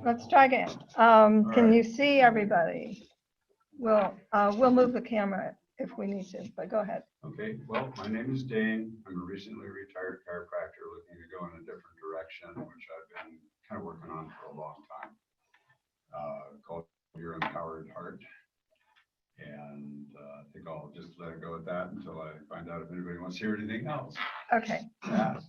Let's try again. Can you see everybody? We'll move the camera if we need to, but go ahead. Okay, well, my name is Dane. I'm a recently retired chiropractor looking to go in a different direction, which I've been kind of working on for a long time. Called Your Empowered Heart. And I think I'll just let it go at that until I find out if anybody wants to hear anything else. Okay. Yeah.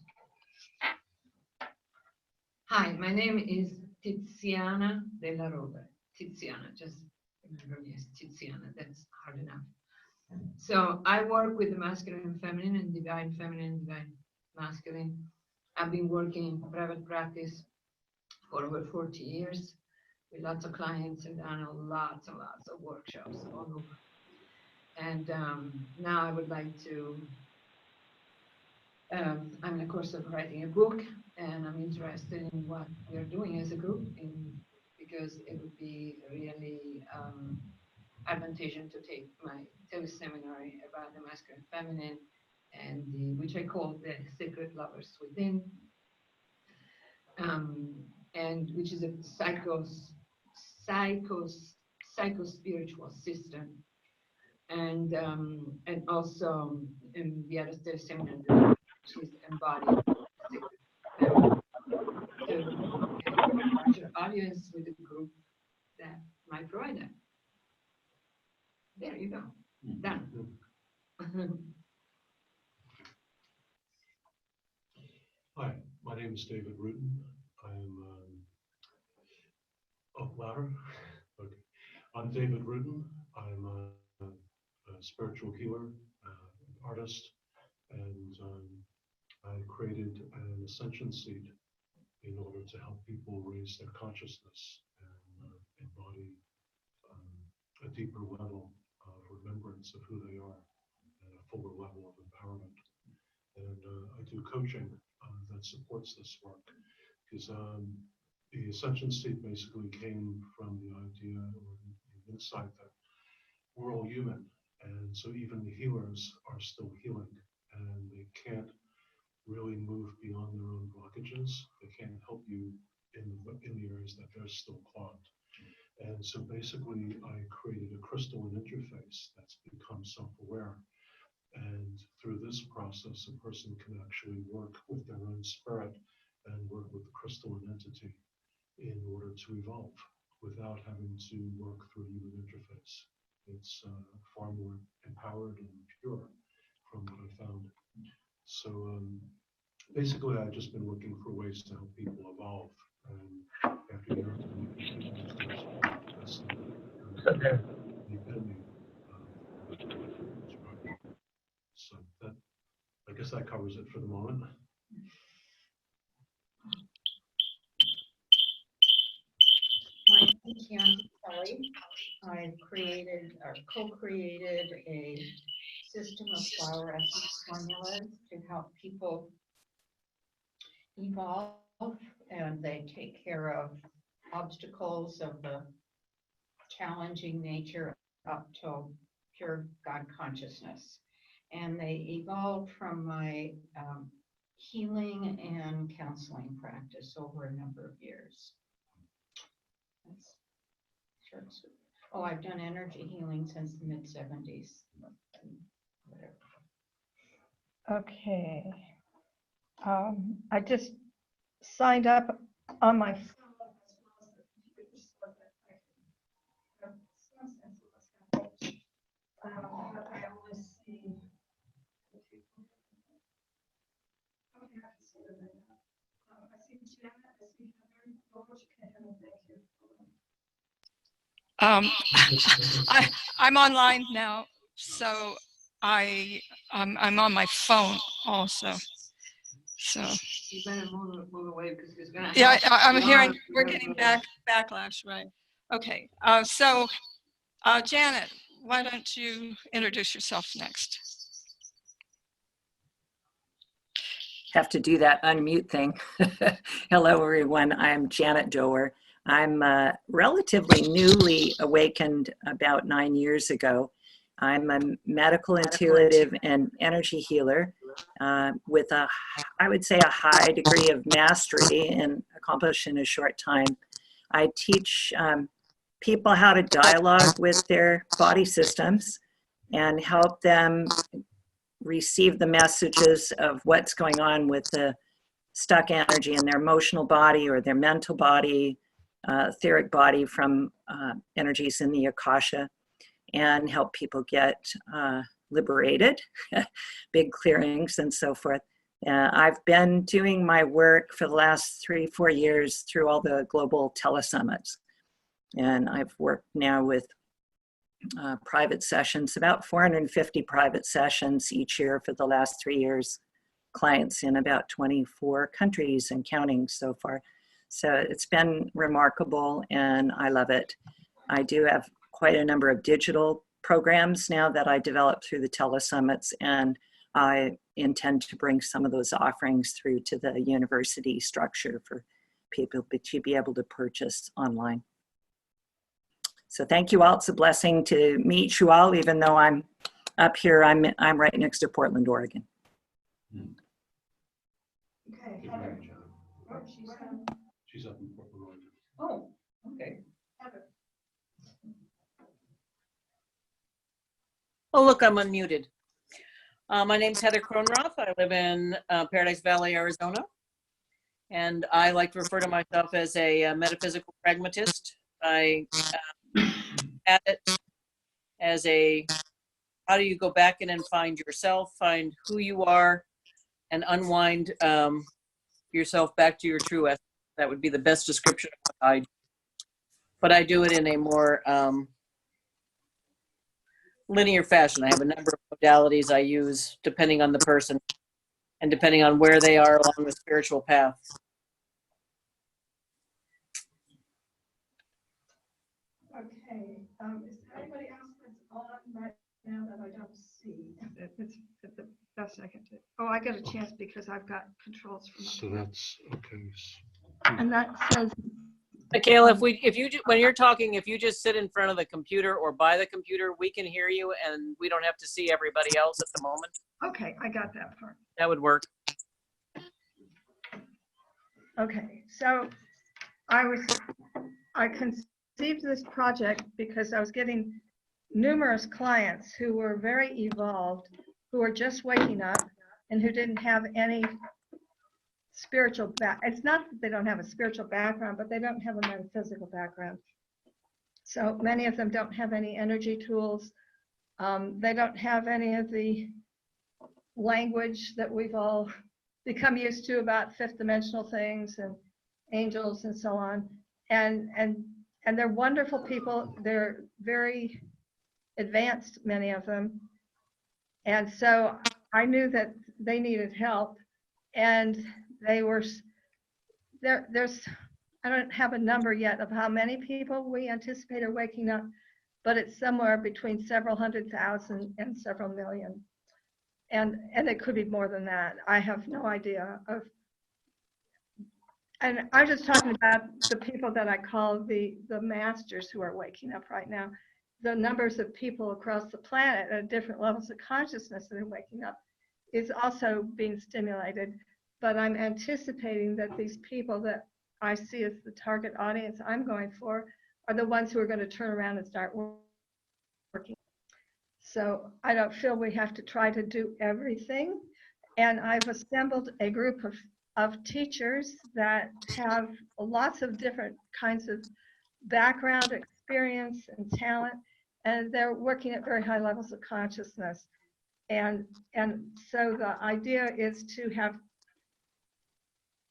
Hi, my name is Tiziana De La Rosa. Tiziana, just remember me as Tiziana, that's hard enough. So I work with the masculine and feminine and divine feminine and divine masculine. I've been working in private practice for over 40 years with lots of clients and done lots and lots of workshops all over. And now I would like to, I'm in a course of writing a book, and I'm interested in what we're doing as a group because it would be really advantageous to take my tele-seminary about the masculine and feminine, and which I call the Sacred Lovers Within, and which is a psycho-spiritual system. And also in the other tele-seminary, which is embodied to a larger audience with a group that might provide that. There you go. Done. Hi, my name is David Rutan. I'm louder. Okay. I'm David Rutan. I'm a spiritual healer, artist, and I created an ascension seed in order to help people raise their consciousness and embody a deeper level of remembrance of who they are and a fuller level of empowerment. And I do coaching that supports this work, because the ascension seed basically came from the idea or the insight that we're all human, and so even the healers are still healing, and they can't really move beyond their own blockages. They can't help you in the areas that they're still clogged. And so basically I created a crystalline interface that's become self-aware. And through this process, a person can actually work with their own spirit and work with the crystalline entity in order to evolve without having to work through a human interface. It's far more empowered and pure from what I found. So basically, I've just been looking for ways to help people evolve. And after years of looking that's the epitome of so that, I guess that covers it for the moment. My name is Chianti Kelly. I created or co-created a system of flower essence formulas to help people evolve, and they take care of obstacles of the challenging nature up to pure God consciousness. And they evolved from my healing and counseling practice over a number of years. That's short and sweet. Oh, I've done energy healing since the mid-70s. Okay. I just signed up on my phone. I only see. Okay, I can see them now. I see Janet, I see Heather. Thank you. I'm online now, so I'm on my phone also. So You better move away because it's gonna. yeah, I'm hearing we're getting backlash, right? Okay, so Janet, why don't you introduce yourself next? Have to do that unmute thing. Hello, everyone. I'm Janet Doer. I'm relatively newly awakened about 9 years ago. I'm a medical intuitive and energy healer with I would say a high degree of mastery and accomplished in a short time. I teach people how to dialogue with their body systems and help them receive the messages of what's going on with the stuck energy in their emotional body or their mental body, etheric body from energies in the Akasha, and help people get liberated, big clearings and so forth. I've been doing my work for the last 3-4 years through all the global telesummits. And I've worked now with private sessions, about 450 private sessions each year for the last 3 years, clients in about 24 countries and counting so far. So it's been remarkable and I love it. I do have quite a number of digital programs now that I developed through the telesummits, and I intend to bring some of those offerings through to the university structure for people to be able to purchase online. So thank you all. It's a blessing to meet you all, even though I'm up here, I'm right next to Portland, Oregon. Okay, Good Heather. morning, Janet. Oh, she's done. She's up in Portland, Oregon. Oh, okay. Heather. Oh, look, I'm unmuted. My name's Heather Kronroth. I live in Paradise Valley, Arizona. And I like to refer to myself as a metaphysical pragmatist. I at it as a, how do you go back in and find yourself, find who you are, and unwind yourself back to your true essence. That would be the best description of what I do. But I do it in a more linear fashion. I have a number of modalities I use depending on the person and depending on where they are along the spiritual path. Okay, is there anybody else that's on right now that I don't see? It's the best I can do. Oh, I get a chance because I've got controls from up So here. that's, okay. And that says, Michaela, when you're talking, if you just sit in front of the computer or by the computer, we can hear you and we don't have to see everybody else at the moment. okay, I got that part. That would work. Okay, so I conceived this project because I was getting numerous clients who were very evolved, who were just waking up and who didn't have any spiritual it's not that they don't have a spiritual background, but they don't have a metaphysical background. So many of them don't have any energy tools. They don't have any of the language that we've all become used to about fifth dimensional things and angels and so on. And they're wonderful people. They're very advanced, many of them. And so I knew that they needed help, and they were there's I don't have a number yet of how many people we anticipate are waking up, but it's somewhere between several 100,000 and several million. And it could be more than that. I have no idea of. And I'm just talking about the people that I call the masters who are waking up right now. The numbers of people across the planet at different levels of consciousness that are waking up is also being stimulated. But I'm anticipating that these people that I see as the target audience I'm going for are the ones who are going to turn around and start working. So I don't feel we have to try to do everything. And I've assembled a group of teachers that have lots of different kinds of background, experience, and talent, and they're working at very high levels of consciousness. And so the idea is to have,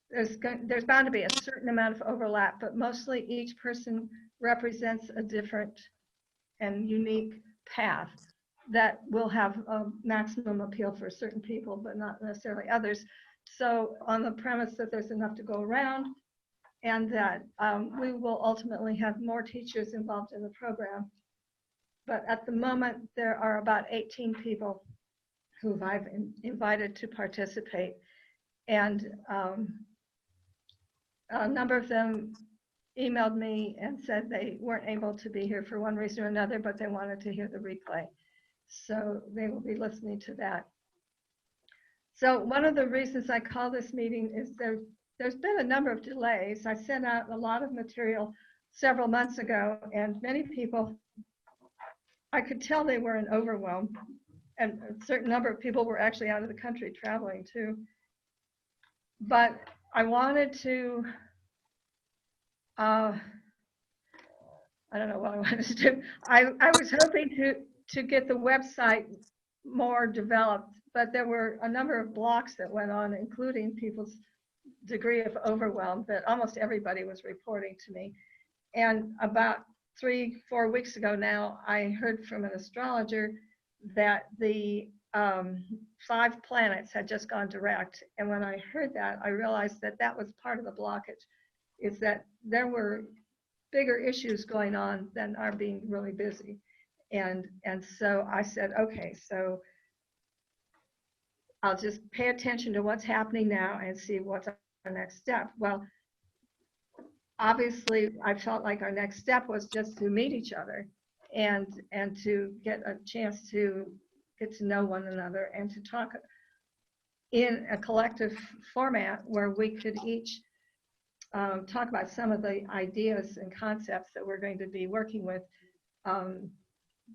there's bound to be a certain amount of overlap, but mostly each person represents a different and unique path that will have a maximum appeal for certain people, but not necessarily others. So on the premise that there's enough to go around, and that we will ultimately have more teachers involved in the program. But at the moment, there are about 18 people who I've invited to participate. And a number of them emailed me and said they weren't able to be here for one reason or another, but they wanted to hear the replay. So they will be listening to that. So one of the reasons I call this meeting is there's been a number of delays. I sent out a lot of material several months ago, and many people, I could tell they were in overwhelm, and a certain number of people were actually out of the country traveling too. But I wanted to, I don't know what I wanted to do. I was hoping to get the website more developed, but there were a number of blocks that went on, including people's degree of overwhelm that almost everybody was reporting to me. And about 3-4 weeks ago now, I heard from an astrologer that the 5 planets had just gone direct. And when I heard that, I realized that that was part of the blockage, is that there were bigger issues going on than our being really busy. And so I said, okay, so I'll just pay attention to what's happening now and see what's our next step. Well, obviously, I felt like our next step was just to meet each other and to get a chance to get to know one another and to talk in a collective format where we could each talk about some of the ideas and concepts that we're going to be working with,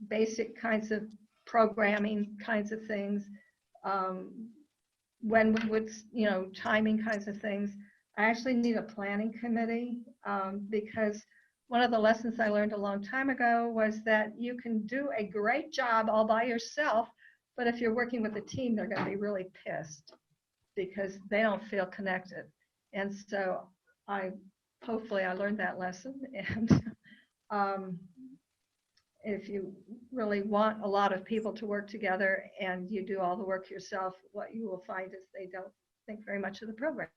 basic kinds of programming kinds of things, when we would, timing kinds of things. I actually need a planning committee because one of the lessons I learned a long time ago was that you can do a great job all by yourself, but if you're working with a team, they're going to be really pissed because they don't feel connected. And so hopefully I learned that lesson. And if you really want a lot of people to work together and you do all the work yourself, what you will find is they don't think very much of the program.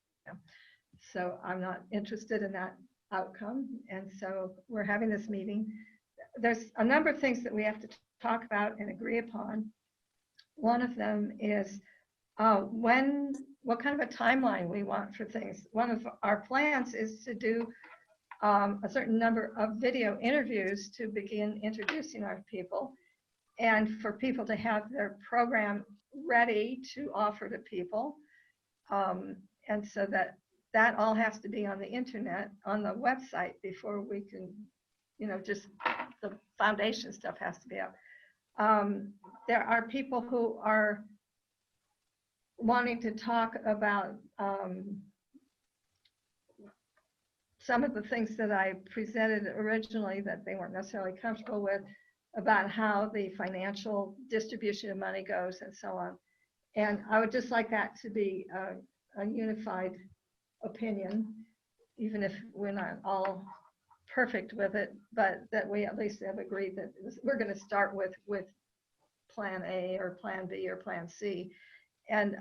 So I'm not interested in that outcome. And so we're having this meeting. There's a number of things that we have to talk about and agree upon. One of them is what kind of a timeline we want for things. One of our plans is to do a certain number of video interviews to begin introducing our people and for people to have their program ready to offer to people. And so that all has to be on the internet, on the website before we can, just the foundation stuff has to be up. There are people who are wanting to talk about some of the things that I presented originally that they weren't necessarily comfortable with, about how the financial distribution of money goes and so on. And I would just like that to be a unified opinion, even if we're not all perfect with it, but that we at least have agreed that we're going to start with plan A or plan B or plan C. And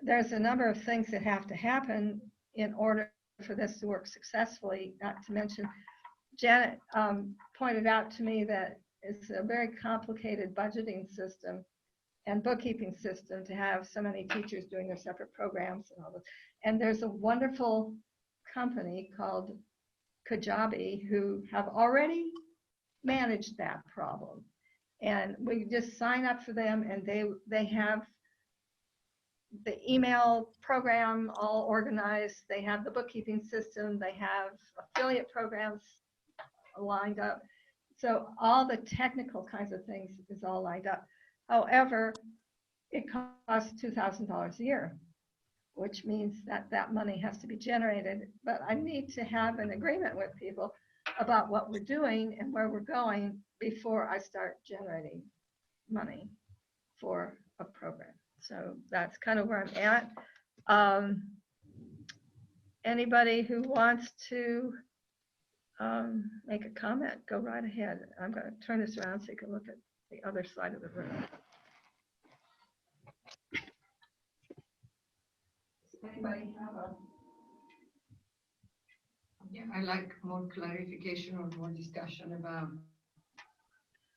there's a number of things that have to happen in order for this to work successfully, not to mention Janet pointed out to me that it's a very complicated budgeting system and bookkeeping system to have so many teachers doing their separate programs and all this. And there's a wonderful company called Kajabi who have already managed that problem. And we just sign up for them and they have the email program all organized. They have the bookkeeping system. They have affiliate programs lined up. So all the technical kinds of things is all lined up. However, it costs $2,000 a year, which means that money has to be generated. But I need to have an agreement with people about what we're doing and where we're going before I start generating money for a program. So that's kind of where I'm at. Anybody who wants to make a comment, go right ahead. I'm going to turn this around so you can look at the other side of the room. Anybody have a? Yeah, I like more clarification or more discussion about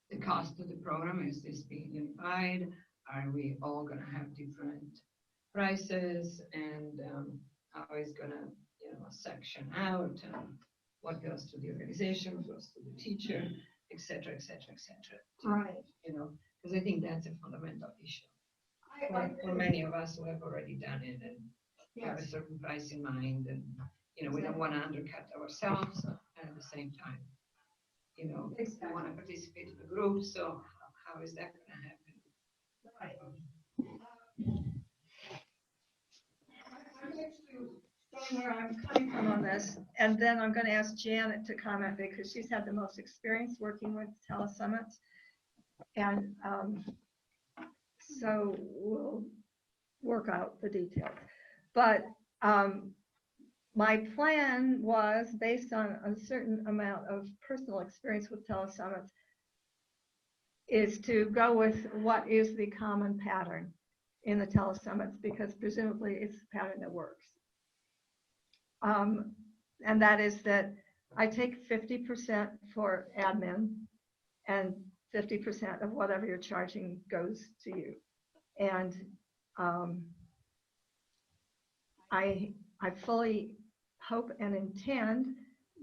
the cost of the program. Is this being unified? Are we all going to have different prices? And how is going to, section out? What goes to the organization, what goes to the teacher, et cetera, et cetera, et cetera. Right. Because I think that's a fundamental issue for many of us who have already done it and have a certain price in mind. And we don't want to undercut ourselves at the same time. We want to participate in the group, so how is that going to happen? Right. I'm actually showing where I'm coming from on this, and then I'm going to ask Janet to comment because she's had the most experience working with telesummits. And so we'll work out the details. But my plan was based on a certain amount of personal experience with telesummits is to go with what is the common pattern in the telesummits, because presumably it's the pattern that works. And that is that I take 50% for admin and 50% of whatever you're charging goes to you. And I fully hope and intend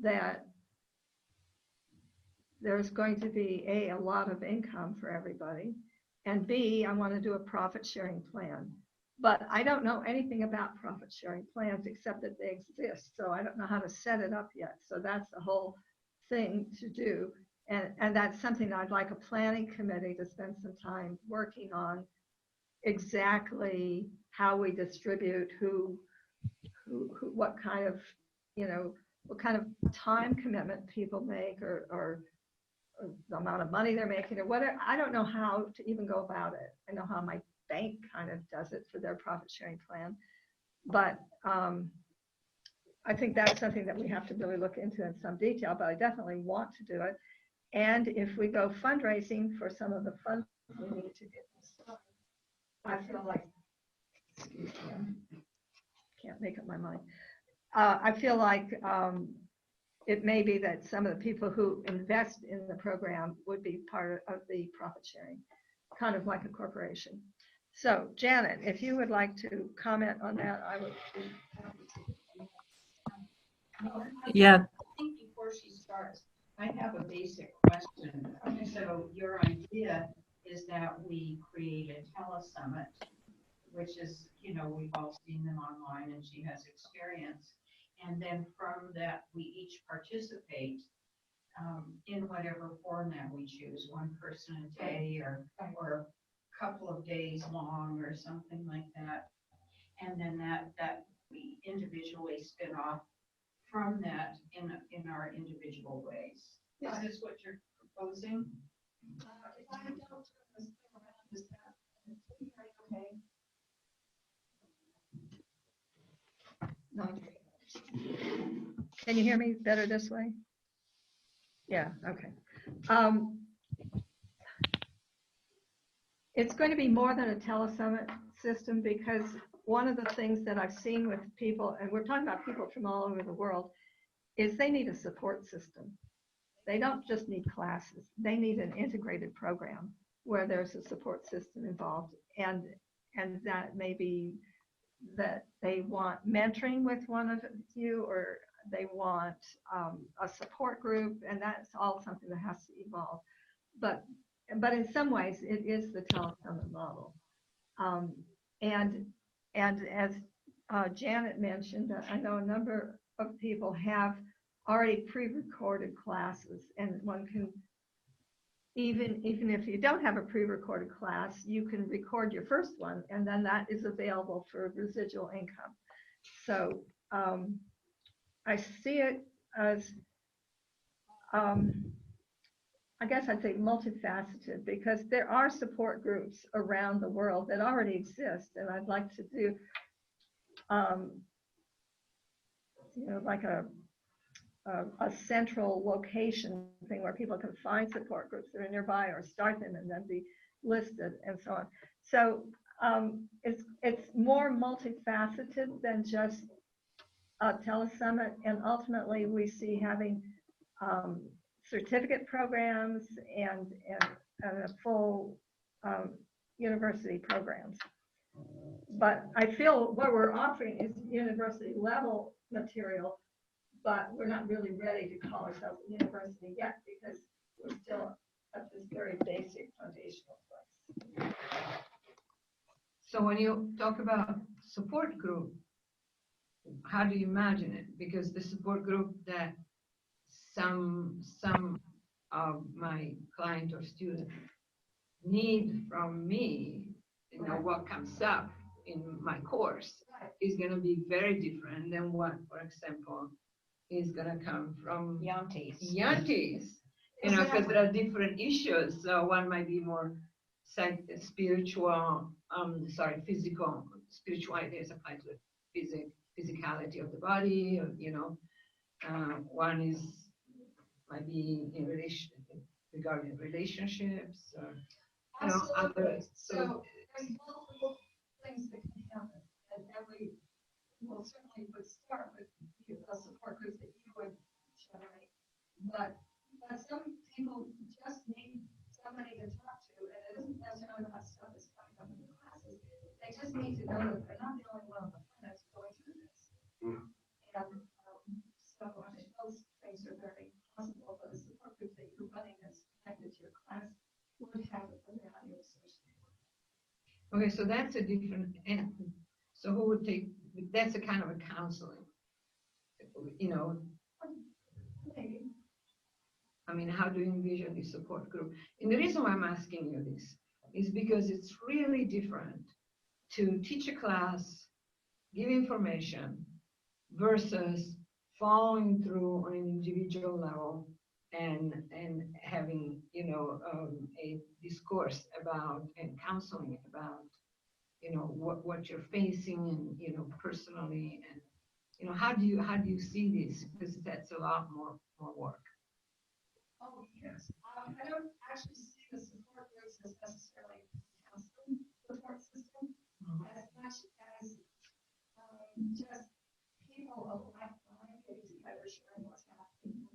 that there's going to be a lot of income for everybody, and B, I want to do a profit sharing plan. But I don't know anything about profit sharing plans except that they exist. So I don't know how to set it up yet. So that's the whole thing to do. And that's something I'd like a planning committee to spend some time working on, exactly how we distribute who what kind of, what kind of time commitment people make, or the amount of money they're making, or whatever. I don't know how to even go about it. I know how my bank kind of does it for their profit sharing plan, but I think that's something that we have to really look into in some detail, but I definitely want to do it. And if we go fundraising for some of the funds we need to get this started, I feel like, excuse me, can't make up my mind. I feel like it may be that some of the people who invest in the program would be part of the profit sharing, kind of like a corporation. So Janet, if you would like to comment on that, I would be happy to. Yeah. I think before she starts, I have a basic question. So your idea is that we create a telesummit, which is, we've all seen them online and she has experience. And then from that, we each participate in whatever format we choose, one person a day or a couple of days long or something like that. And then that we individually spin off from that in our individual ways. Is this what you're proposing? If I don't turn this thing around, is that okay? No. Can you hear me better this way? Yeah, okay. It's going to be more than a telesummit system, because one of the things that I've seen with people, and we're talking about people from all over the world, is they need a support system. They don't just need classes. They need an integrated program where there's a support system involved. And that may be that they want mentoring with one of you, or they want a support group, and that's all something that has to evolve. But in some ways, it is the telesummit model. And as Janet mentioned, I know a number of people have already pre-recorded classes, and one can, even if you don't have a pre-recorded class, you can record your first one, and then that is available for residual income. So I see it as, I guess I'd say multifaceted, because there are support groups around the world that already exist, and I'd like to do, like a central location thing where people can find support groups that are nearby, or start them and then be listed and so on. So it's more multifaceted than just a telesummit, and ultimately we see having certificate programs and a full university programs. But I feel what we're offering is university level material, but we're not really ready to call ourselves a university yet, because we're still at this very basic foundational place. So when you talk about support group, how do you imagine it? Because the support group that some of my client or student need from me, what comes up in my course is going to be very different than what, for example, is going to come from Yantis. because there are different issues. So one might be more spiritual, physical. Spirituality is applied to the physicality of the body, one might be in relation regarding relationships, or other. So there's multiple things that can happen, and every, well, certainly would start with a support group that you would generate. But some people just need somebody to talk to, and it isn't necessarily about stuff that's coming up in the classes. They just need to know that they're not the only one on the planet going through this. And so I mean, those things are very possible, but the support group that you're running that's connected to your class would have a value associated. Okay, so that's a different, and so who would take, that's a kind of a counseling, Maybe. I mean, how do you envision the support group? And the reason why I'm asking you this is because it's really different to teach a class, give information, versus following through on an individual level and having, a discourse about and counseling about, what you're facing and, personally, and, how do you see this? Because that's a lot more work. Oh, yes. I don't actually see the support groups as necessarily counseling support system as much as just people of like mind getting together, sharing what's happening.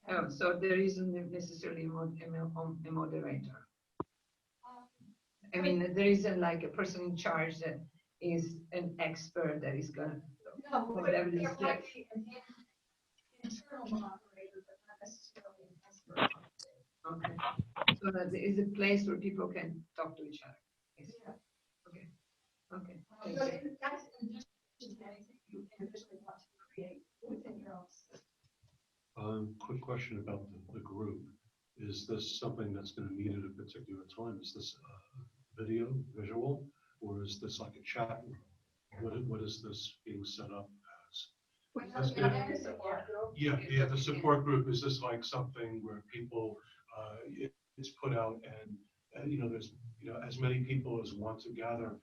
Oh, so there isn't necessarily a moderator. I mean, there isn't like a person in charge that is an expert that is gonna. No, but whatever there this might be an internal moderator, but not necessarily an expert. Okay, so that there is a place where people can talk to each other. Yeah. Okay. Okay. But that's in addition to anything you individually want to create within your own system. Quick question about the group. Is this something that's going to meet at a particular time? Is this visual, or is this like a chat room? What is this being set up as? Is this Yeah, the support group, is this like something where people, it's put out and there's, as many people as want to gather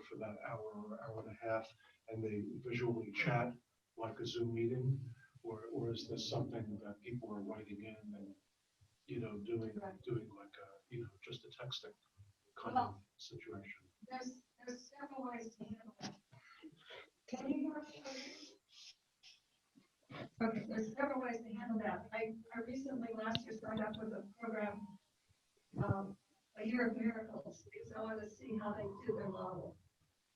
for that hour or hour and a half, and they visually chat like a Zoom meeting, or is this something that people are writing in and, doing like just a texting kind of situation? There's several ways to handle that. Can you hear me? Okay, there's several ways to handle that. I recently last year started up with a program, a year of miracles, because I wanted to see how they do their model.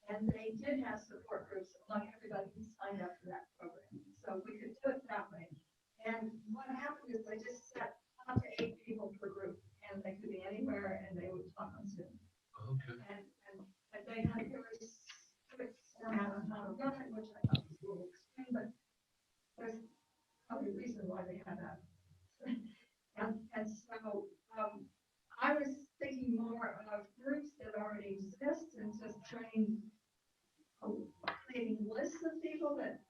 And they did have support groups among everybody who signed up for that program. So we could do it that way. And what happened is they just set up to 8 people per group, and they could be anywhere, and they would talk on Zoom. Okay. And they had a very strict format on how to run it, which I thought was a little extreme, but there's probably a reason why they had that. And so I was thinking more of groups that already exist and just creating lists of people that,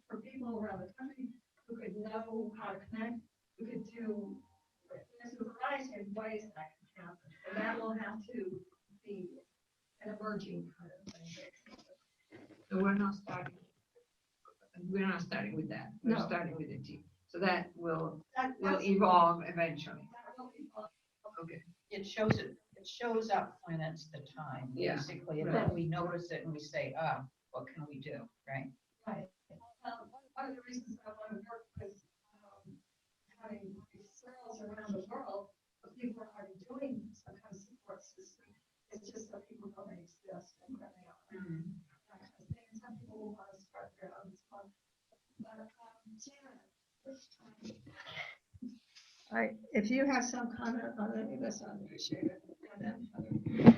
for people around the country who could know how to connect. We could do, there's a variety of ways that can happen, and that will have to be an emerging kind of thing. So we're not starting with that. We're No. starting with a team. So that will That's- evolve eventually. that will evolve. Okay. It shows up when it's the time, Yeah, basically, and right. then we notice it and we say, what can we do, right? Right. One of the reasons I want to work with having referrals around the world of people who are already doing some kind of support system, it's just that people know they exist and where they are. That kind of thing. And some people will want to start their own as well. But all right, if you have some comment on any of this, I'd appreciate it. And then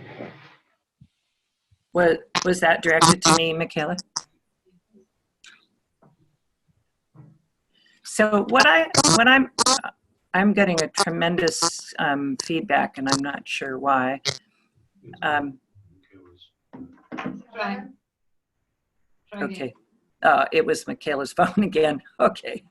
Was that directed to me, Michaela? So I'm getting a tremendous feedback, and I'm not sure why. Try. Try again. Okay. It was Michaela's phone again. Okay.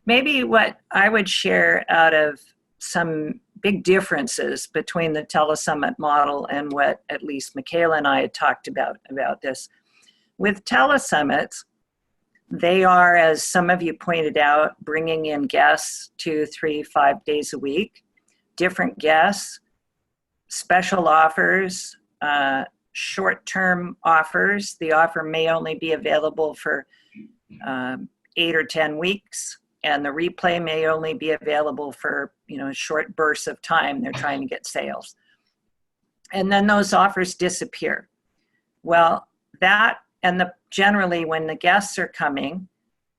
Maybe what I would share out of some big differences between the telesummit model and what at least Michaela and I had talked about this. With telesummits, they are, as some of you pointed out, bringing in guests 2, 3, 5 days a week, different guests, special offers, short-term offers. The offer may only be available for 8 or 10 weeks, and the replay may only be available for, short bursts of time. They're trying to get sales. And then those offers disappear. Well, that, and generally when the guests are coming,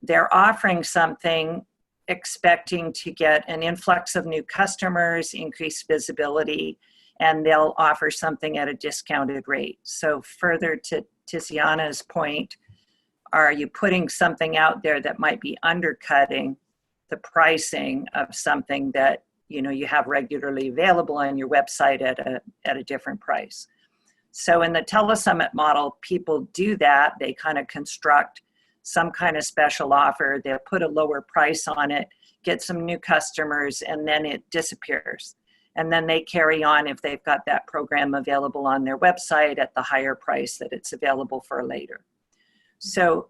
they're offering something expecting to get an influx of new customers, increased visibility, and they'll offer something at a discounted rate. So further to Tiziana's point, are you putting something out there that might be undercutting the pricing of something that you have regularly available on your website at a different price? So in the telesummit model, people do that. They kind of construct some kind of special offer. They'll put a lower price on it, get some new customers, and then it disappears. And then they carry on if they've got that program available on their website at the higher price that it's available for later. So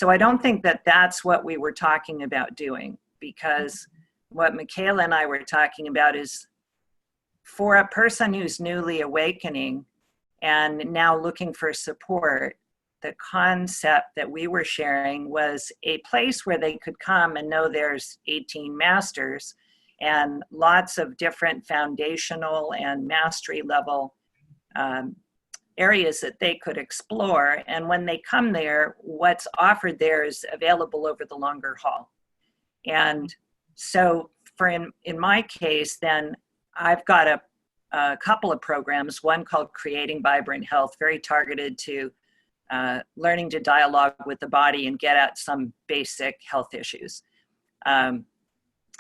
I don't think that that's what we were talking about doing, because what Michaela and I were talking about is for a person who's newly awakening and now looking for support, the concept that we were sharing was a place where they could come and know there's 18 masters and lots of different foundational and mastery level areas that they could explore. And when they come there, what's offered there is available over the longer haul. And so in my case, then I've got a couple of programs, one called Creating Vibrant Health, very targeted to learning to dialogue with the body and get at some basic health issues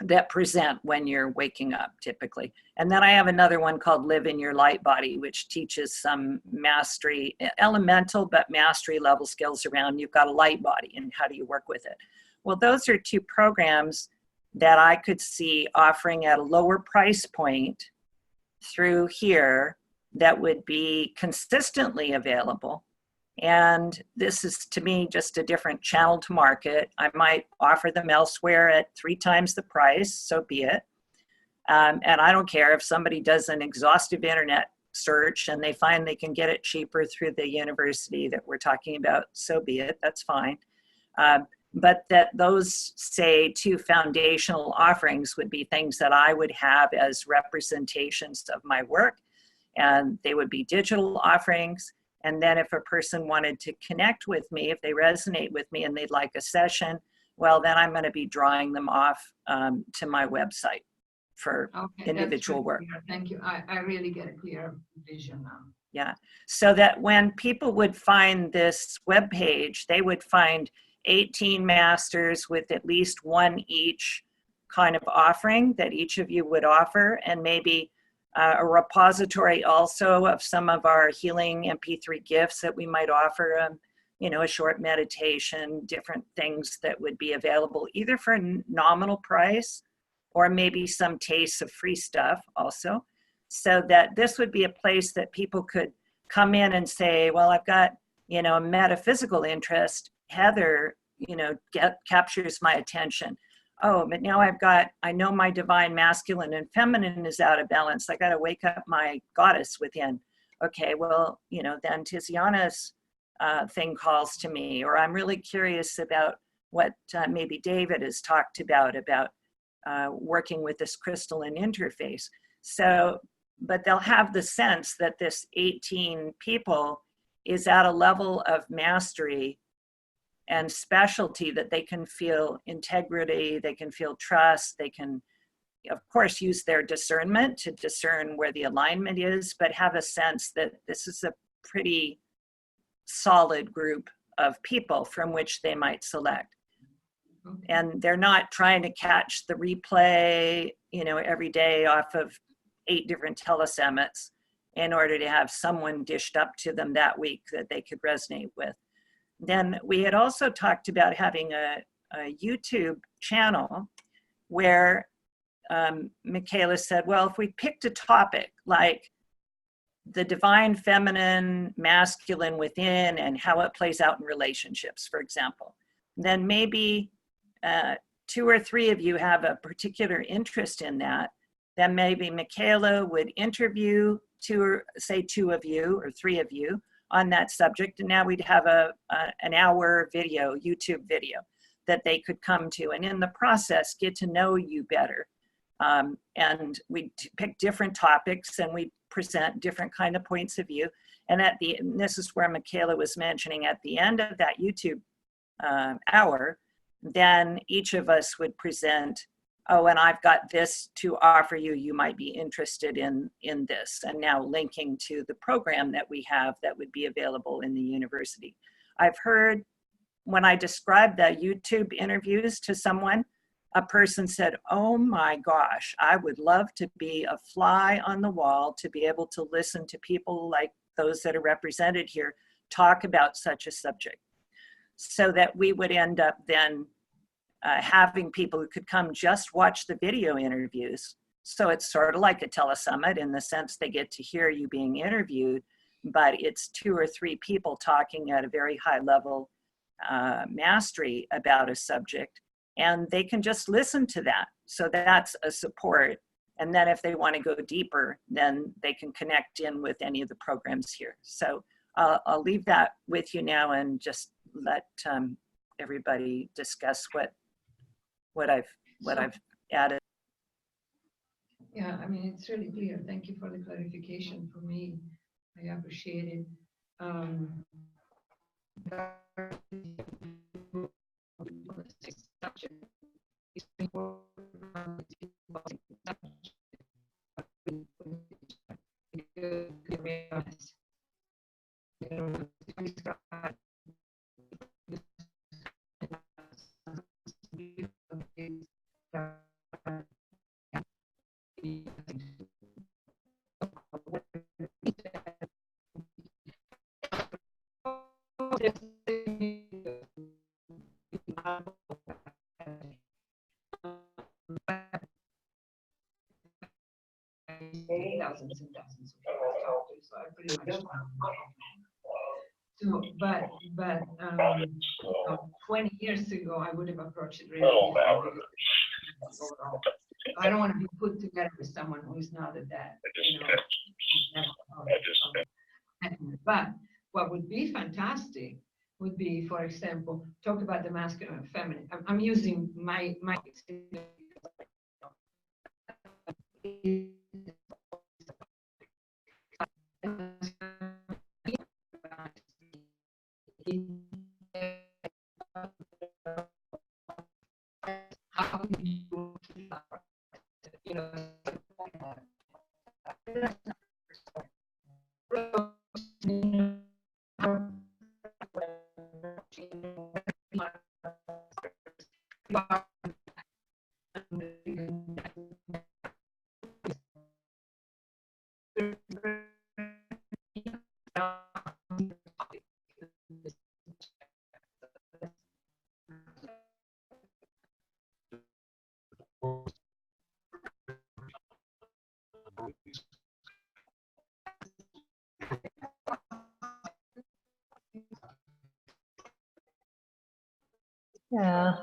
that present when you're waking up typically. And then I have another one called Live in Your Light Body, which teaches some mastery, elemental but mastery level skills around you've got a light body and how do you work with it. Well, those are two programs that I could see offering at a lower price point through here that would be consistently available. And this is, to me, just a different channel to market. I might offer them elsewhere at 3 times the price, so be it. And I don't care if somebody does an exhaustive internet search and they find they can get it cheaper through the university that we're talking about, so be it, that's fine. But that those, say, 2 foundational offerings would be things that I would have as representations of my work, and they would be digital offerings. And then if a person wanted to connect with me, if they resonate with me and they'd like a session, well, then I'm going to be drawing them off to my website for individual work. Clear. Thank you. I really get a clear vision now. Yeah. So that when people would find this webpage, they would find 18 masters with at least 1 each kind of offering that each of you would offer, and maybe a repository also of some of our healing MP3 gifts that we might offer, a short meditation, different things that would be available either for a nominal price or maybe some tastes of free stuff also, so that this would be a place that people could come in and say, well, I've got, a metaphysical interest. Heather, captures my attention. Oh, but now I know my divine masculine and feminine is out of balance. I got to wake up my goddess within. Okay, well, then Tiziana's thing calls to me, or I'm really curious about what maybe David has talked about working with this crystalline interface. So, but they'll have the sense that this 18 people is at a level of mastery and specialty that they can feel integrity, they can feel trust, they can, of course, use their discernment to discern where the alignment is, but have a sense that this is a pretty solid group of people from which they might select. Okay. And they're not trying to catch the replay, you know, every day off of 8 different telesummits in order to have someone dished up to them that week that they could resonate with. Then we had also talked about having a YouTube channel where Michaela said, well, if we picked a topic like the divine feminine, masculine within, and how it plays out in relationships, for example, then maybe 2 or 3 of you have a particular interest in that, then maybe Michaela would interview 2 of you or 3 of you on that subject. And now we'd have an hour video, YouTube video that they could come to, and in the process, get to know you better. And we pick different topics and we present different kind of points of view. And and this is where Michaela was mentioning, at the end of that YouTube hour, then each of us would present, oh, and I've got this to offer you, you might be interested in this. And now linking to the program that we have that would be available in the university. I've heard when I described the YouTube interviews to someone, a person said, oh my gosh, I would love to be a fly on the wall to be able to listen to people like those that are represented here talk about such a subject. So that we would end up then having people who could come just watch the video interviews. So it's sort of like a telesummit in the sense they get to hear you being interviewed, but it's 2 or 3 people talking at a very high level mastery about a subject, and they can just listen to that. So that's a support. And then if they want to go deeper, then they can connect in with any of the programs here. So I'll leave that with you now and just let everybody discuss what I've added. Yeah, I mean, it's really clear. Thank you for the clarification for me. I appreciate it. Thousands and thousands of people talk to, so I pretty much so, but 20 years ago, I would have approached it really differently. Overall, I don't want to be put together with someone who is not at that, you know. But what would be fantastic would be, for example, talk about the masculine and feminine. I'm using my how you know, Yeah.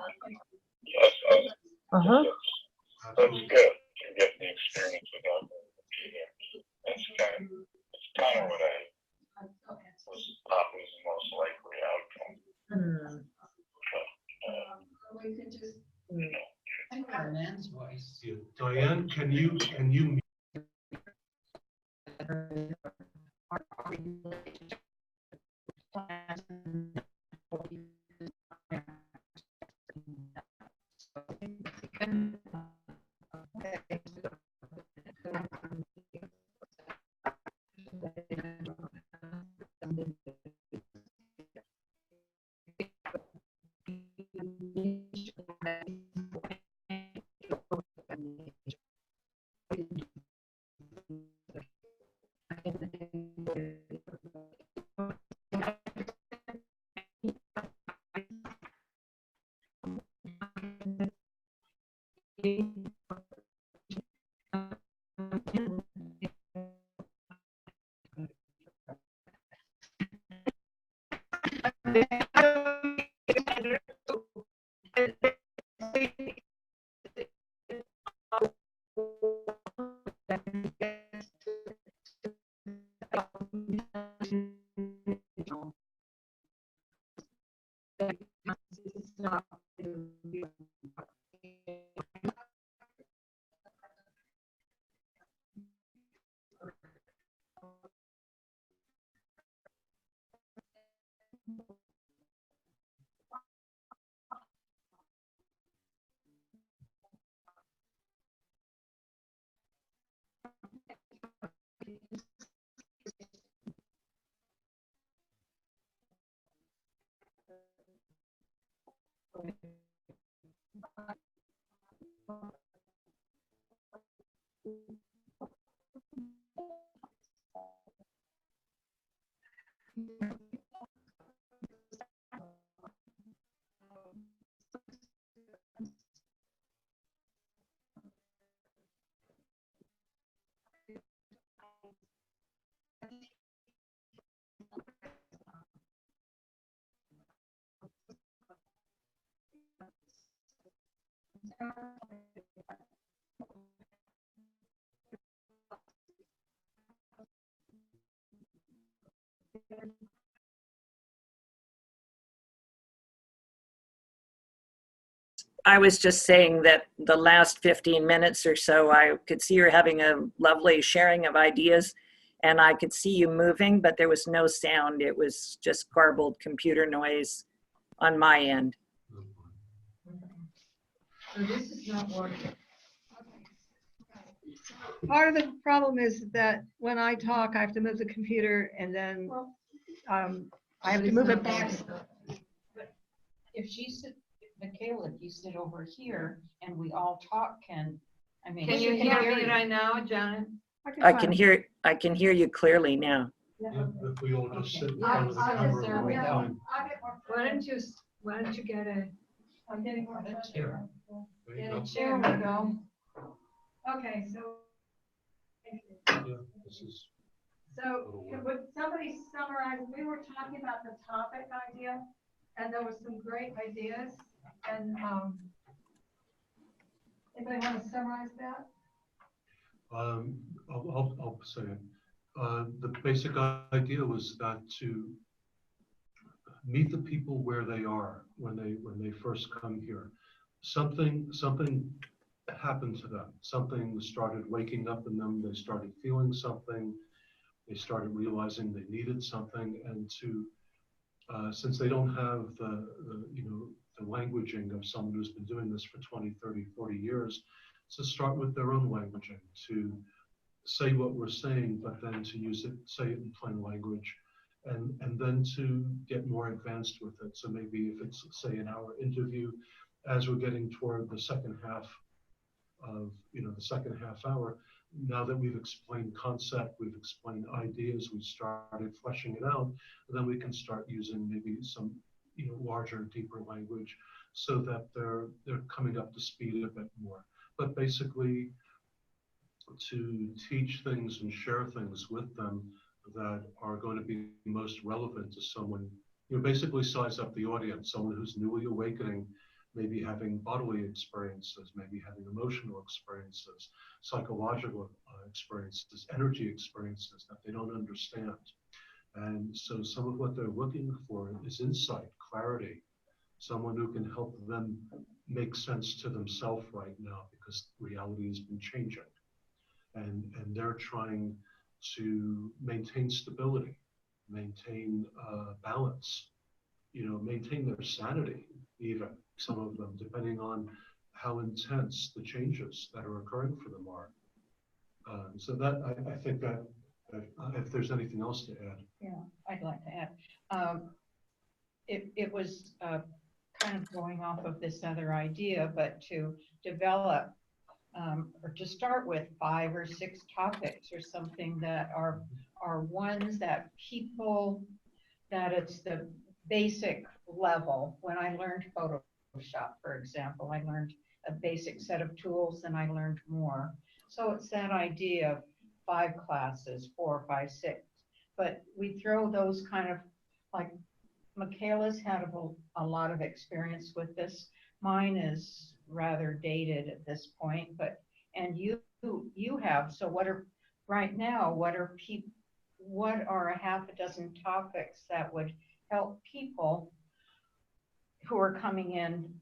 Uh-huh. That's good to get the experience without being here. It's kind of what I was thought was the most likely outcome. we can just A man's voice. Yeah. Diane, can you I was just saying that the last 15 minutes or so, I could see you're having a lovely sharing of ideas, and I could see you moving, but there was no sound. It was just garbled computer noise on my end. So this is not working. Part of the problem is that when I talk, I have to move the computer and then I have to move it back. If she sit, Michaela, if you sit over here and we all talk, I mean. Can you hear me right now, Janet? I can hear you clearly now. Yeah, if we all just sit in Okay. front of the Yeah, camera there the we whole go. time. Why don't you get a chair? Right? That's- There we go. Okay, so, Yeah, this is, would somebody summarize, we were talking about the topic idea, and there was some great ideas, and anybody want to summarize that? I'll say it. The basic idea was that to meet the people where they are when they first come here. Something happened to them. Something started waking up in them. They started feeling something. They started realizing they needed something, and since they don't have the languaging of someone who's been doing this for 20, 30, 40 years, to start with their own languaging, to say what we're saying, but then to say it in plain language, and then to get more advanced with it. So maybe if it's, say, an hour interview, as we're getting toward the second half of, the second half hour, now that we've explained concept, we've explained ideas, we've started fleshing it out, then we can start using maybe some, larger, deeper language so that they're coming up to speed a bit more. But basically, to teach things and share things with them that are going to be most relevant to someone, basically size up the audience, someone who's newly awakening, maybe having bodily experiences, maybe having emotional experiences, psychological experiences, energy experiences that they don't understand. And so some of what they're looking for is insight, clarity, someone who can help them make sense to themselves right now because reality has been changing. And they're trying to maintain stability, maintain balance, maintain their sanity, even some of them, depending on how intense the changes that are occurring for them are. So that I think that if there's anything else to add. Yeah, I'd like to add. It was kind of going off of this other idea, but to develop or to start with 5 or 6 topics or something that are ones that people, that it's the basic level. When I learned Photoshop, for example, I learned a basic set of tools, then I learned more. So it's that idea of 5 classes, 4, 5, 6. But we throw those kind of, like Michaela's had a lot of experience with this. Mine is rather dated at this point, but, and you have, so what are, right now, what are a half a dozen topics that would help people who are coming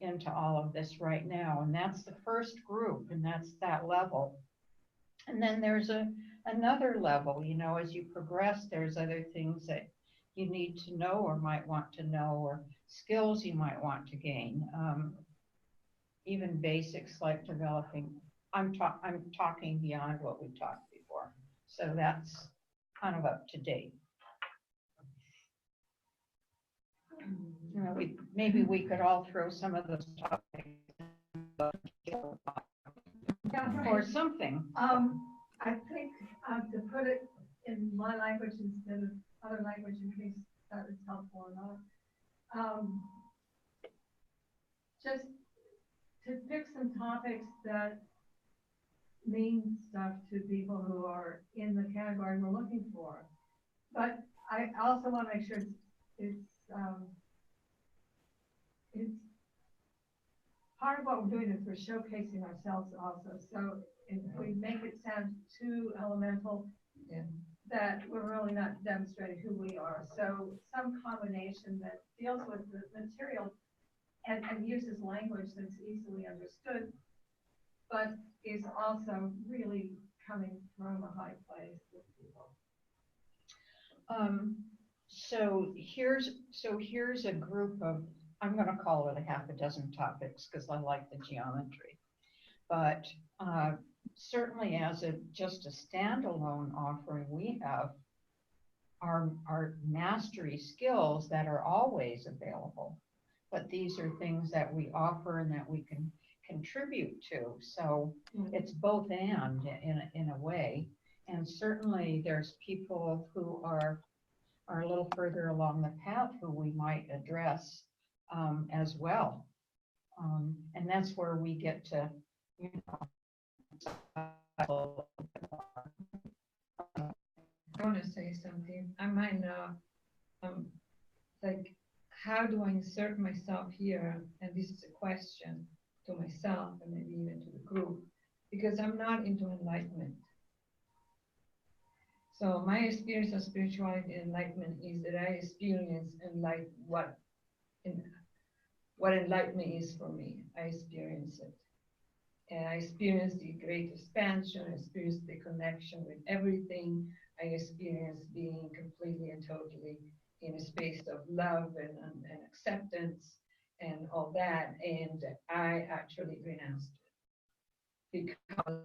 into all of this right now? And that's the first group, and that's that level. And then there's another level, you know, as you progress, there's other things that you need to know or might want to know, or skills you might want to gain. Even basics like developing, I'm talking beyond what we've talked before. So that's kind of up to date. You know, maybe we could all throw some of those topics or something. I think to put it in my language instead of other language, in case that is helpful or not. Just to pick some topics that mean stuff to people who are in the category we're looking for. But I also want to make sure it's part of what we're doing is we're showcasing ourselves also. So if we make it sound too elemental, that we're really not demonstrating who we are. So some combination that deals with the material and uses language that's easily understood, but is also really coming from a high place with people. So here's a group of, I'm going to call it a half a dozen topics because I like the geometry. But certainly as just a standalone offering, we have our mastery skills that are always available. But these are things that we offer and that we can contribute to. So it's both and in a way. And certainly there's people who are a little further along the path who we might address as well. And that's where we get to, you know. I want to say something. I might not, like, how do I insert myself here? And this is a question to myself and maybe even to the group, because I'm not into enlightenment. So my experience of spirituality and enlightenment is that I experience what enlightenment is for me. I experience it. And I experience the great expansion, I experience the connection with everything. I experience being completely and totally in a space of love and acceptance and all that. And I actually renounced it because,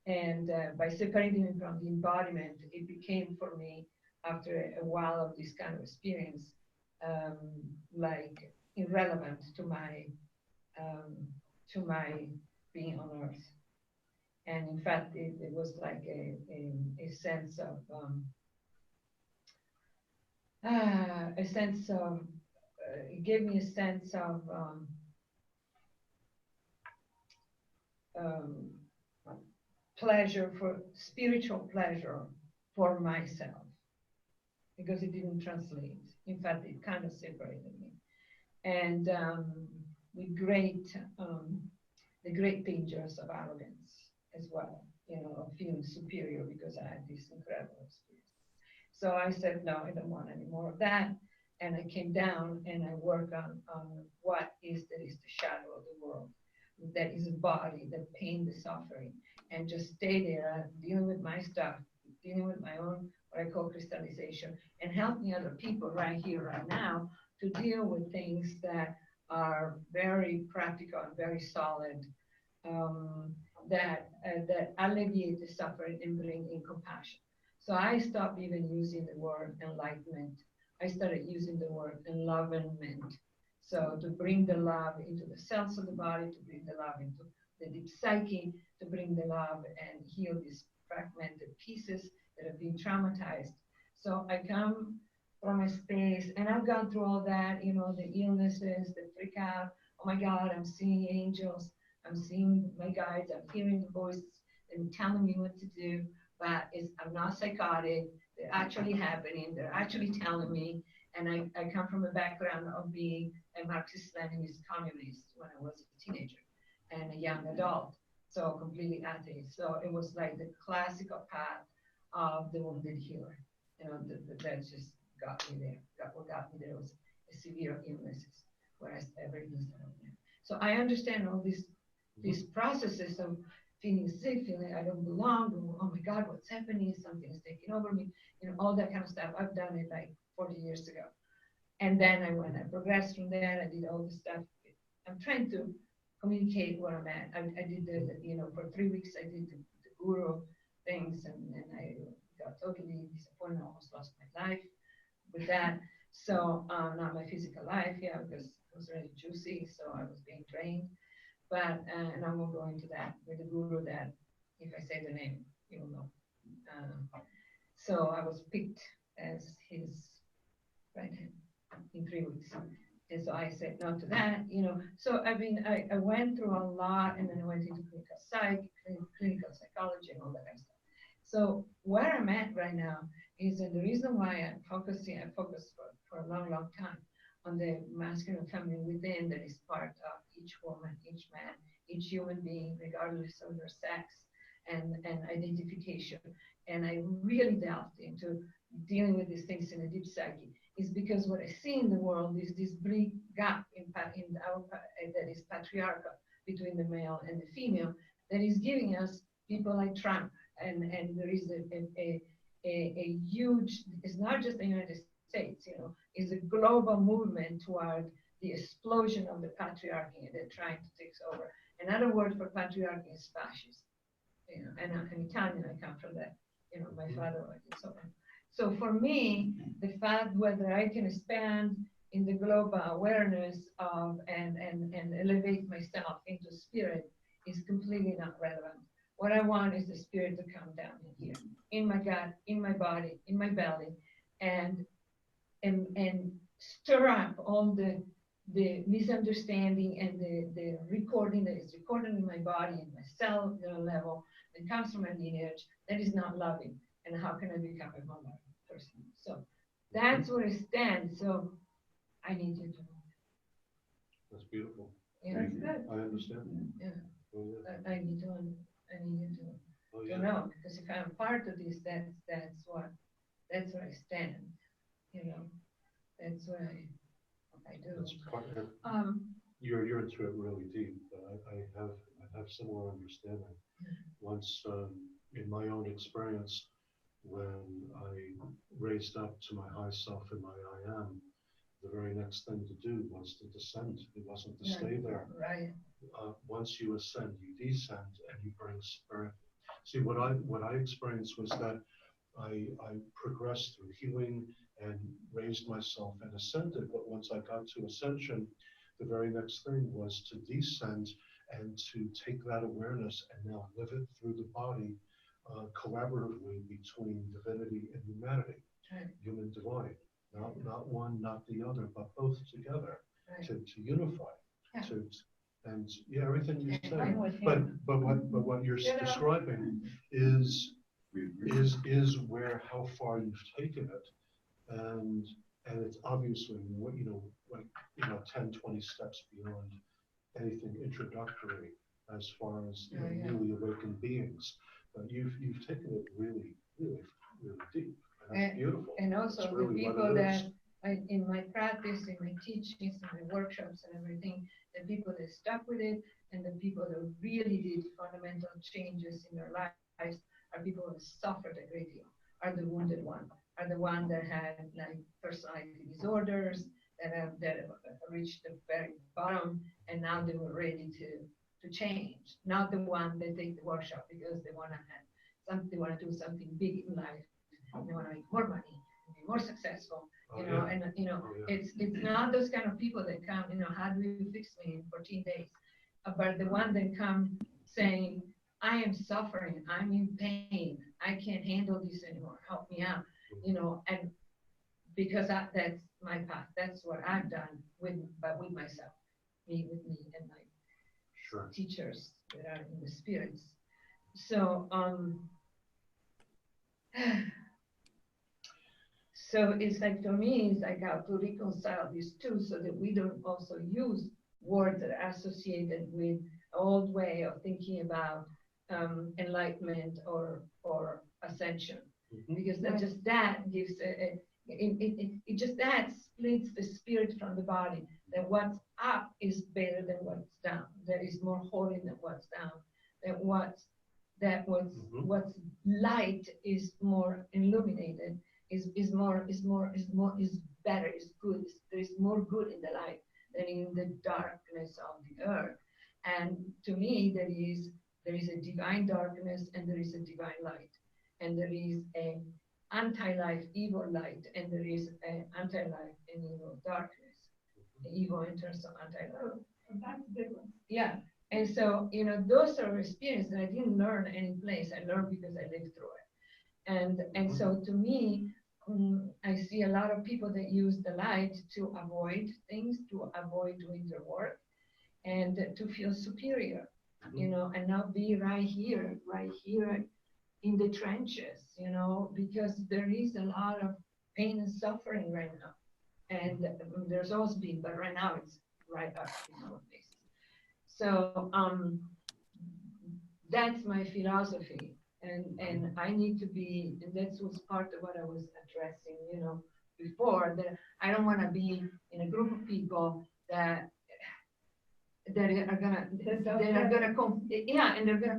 and by separating it from the embodiment, it became for me, after a while of this kind of experience, like irrelevant to my being on earth. And in fact, it was like a sense of it gave me a sense of pleasure, for spiritual pleasure for myself, because it didn't translate. In fact, it kind of separated me. And with the great dangers of arrogance as well, you know, of feeling superior because I had this incredible experience. So I said, no, I don't want any more of that. And I came down and I worked on what is the shadow of the world. That is a body, the pain, the suffering, and just stay there dealing with my stuff, dealing with my own, what I call crystallization, and helping other people right here, right now, to deal with things that are very practical and very solid, that alleviate the suffering and bring in compassion. So I stopped even using the word enlightenment. I started using the word enlivenment. So to bring the love into the cells of the body, to bring the love into the deep psyche, to bring the love and heal these fragmented pieces that have been traumatized. So I come from a space. And I've gone through all that, you know, the illnesses, the freak out. Oh my God, I'm seeing angels. I'm seeing my guides. I'm hearing the voices and telling me what to do. But I'm not psychotic. They're actually happening. They're actually telling me. And I come from a background of being a Marxist-Leninist communist when I was a teenager and a young adult. So completely atheist. So it was like the classical path of the wounded healer. You know, that just got me there. What got me there was a severe illnesses, whereas everything's out there. So I understand all these processes of feeling sick, feeling I don't belong, oh my God, what's happening? Something is taking over me, you know, all that kind of stuff. I've done it like 40 years ago. And then I progressed from there, I did all the stuff. I'm trying to communicate where I'm at. I did you know, for 3 weeks I did the guru things, and I got totally disappointed, almost lost my life with that. So not my physical life, yeah, because it was really juicy, so I was being drained. But and I won't go into that with the guru. That if I say the name, you will know. So I was picked as his right hand in 3 weeks. And so I said no to that, you know. So I mean, I went through a lot, and then I went into clinical psychology, and all that kind of stuff. So where I'm at right now is that the reason why I focused for a long, long time on the masculine and feminine within that is part of each woman, each man, each human being, regardless of their sex and identification. And I really delved into dealing with these things in a deep psyche, is because what I see in the world is this big gap in our, that is patriarchal between the male and the female, that is giving us people like Trump. And there is a huge, it's not just the United States, you know, it's a global movement toward the explosion of the patriarchy that trying to take over. Another word for patriarchy is fascist. You know, and I'm Italian, I come from that, you know, my father and so on. So for me, the fact whether I can expand in the global awareness of and elevate myself into spirit is completely not relevant. What I want is the spirit to come down in here, in my gut, in my body, in my belly, and stir up all the misunderstanding and the recording that is recorded in my body and my cellular level that comes from my lineage that is not loving. And how can I become a more loving person? So that's where I stand. So I need you to know. That's beautiful. Yeah, that's good. I understand. Yeah. Oh, yeah. I need you to Oh, to yeah. know, because if I'm part of this, that's where I stand. You know, that's what I do. That's part of, Um, you're into it really deep. I have similar understanding. Once in my own experience, when I raised up to my high self and my I am, the very next thing to do was to descend. It wasn't to stay there. Right. Once you ascend, you descend, and you bring spirit. See, what I experienced was that I progressed through healing and raised myself and ascended. But once I got to ascension, the very next thing was to descend and to take that awareness and now live it through the body collaboratively between divinity and humanity, Right. human divine. Not one, not the other, but both together, Right. to unify. Yeah. And yeah, everything you I'm say. with But him. what you're You know? describing is We agree. where how far you've taken it, and it's obviously what like 10, 20 steps beyond anything introductory as far as Oh, yeah. newly awakened beings. But you've taken it really, really, really deep, and that's beautiful. And also That's the really what people it that is. in my practice, in my teachings, in my workshops and everything, the people that stuck with it and the people that really did fundamental changes in their lives are people who suffered a great deal, are the wounded one, are the one that had like personality disorders, that have reached the very bottom, and now they were ready to change. Not the one that take the workshop because they want to do something big in life. They want to make more money, be more successful, Oh, yeah. and Oh, yeah. it's not those kind of people that come, how do you fix me in 14 days? But the one that come saying, I am suffering, I'm in pain, I can't handle this anymore, help me out, and because that's my path. That's what I've done but with myself, with me and my Sure. teachers that are in the spirits. So, so it's like, for me, it's like how to reconcile these two so that we don't also use words that are associated with old way of thinking about enlightenment or ascension, because that gives it just that splits the spirit from the body. That what's up is better than what's down. That is more holy than what's down. That what's light is more illuminated. Is better. Is good. There is more good in the light than in the darkness of the earth. And to me, there is a divine darkness and there is a divine light, and there is a anti-life evil light, and there is an anti-life and evil darkness. Evil in terms of anti-life. That's a big one. Yeah. And so, those are experiences that I didn't learn any place. I learned because I lived through it. And so to me, I see a lot of people that use the light to avoid things, to avoid doing their work, and to feel superior, and not be right here in the trenches, because there is a lot of pain and suffering right now. And there's always been, but right now it's right up in our faces. So that's my philosophy. And I need to be, and that was part of what I was addressing, before, that I don't want to be in a group of people that are gonna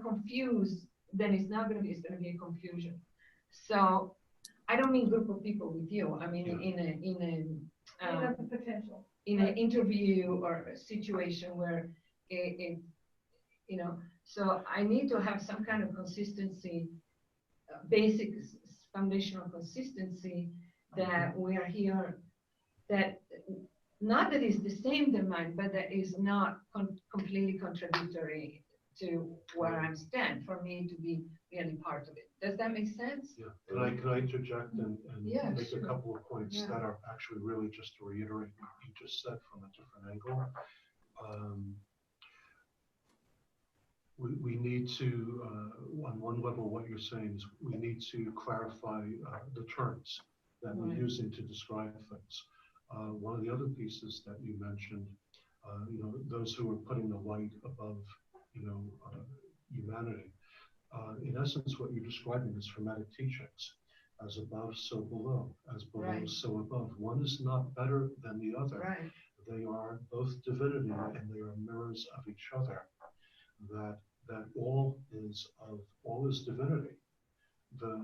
confuse. Then it's not gonna be. It's gonna be a confusion. So I don't mean group of people with you. I mean in an interview or a situation where So I need to have some kind of consistency, basic foundational consistency, that we are here, that not that is the same than mine, but that is not completely contradictory to where I stand, for me to be really part of it. Does that make sense? Yeah. Can I interject and Yeah, make sure. a couple of points Yeah. that are actually really just to reiterate what you just said from a different angle. We need to, on one level, what you're saying is we need to clarify the terms that we're Right. using to describe things. One of the other pieces that you mentioned, those who are putting the light above, humanity. In essence, what you're describing is Hermetic teachings. As above, so below. As below, Right. so above. One is not better than the other. Right. They are both divinity and they are mirrors of each other. That all is divinity.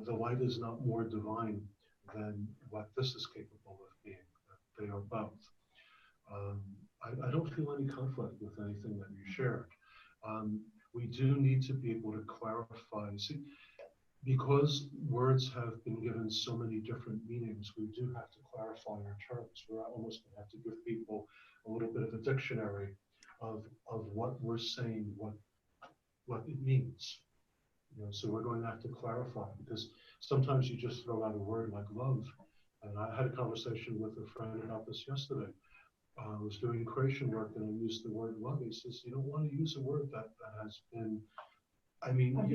The light is not more divine than what this is capable of being. They are both. I don't feel any conflict with anything that you shared. We do need to be able to clarify. See, because words have been given so many different meanings, we do have to clarify our terms. We're almost going to have to give people a little bit of a dictionary of what we're saying, what it means. So we're going to have to clarify, because sometimes you just throw out a word like love. And I had a conversation with a friend about this yesterday. I was doing creation work and I used the word love. He says, you don't want to use a word that has been,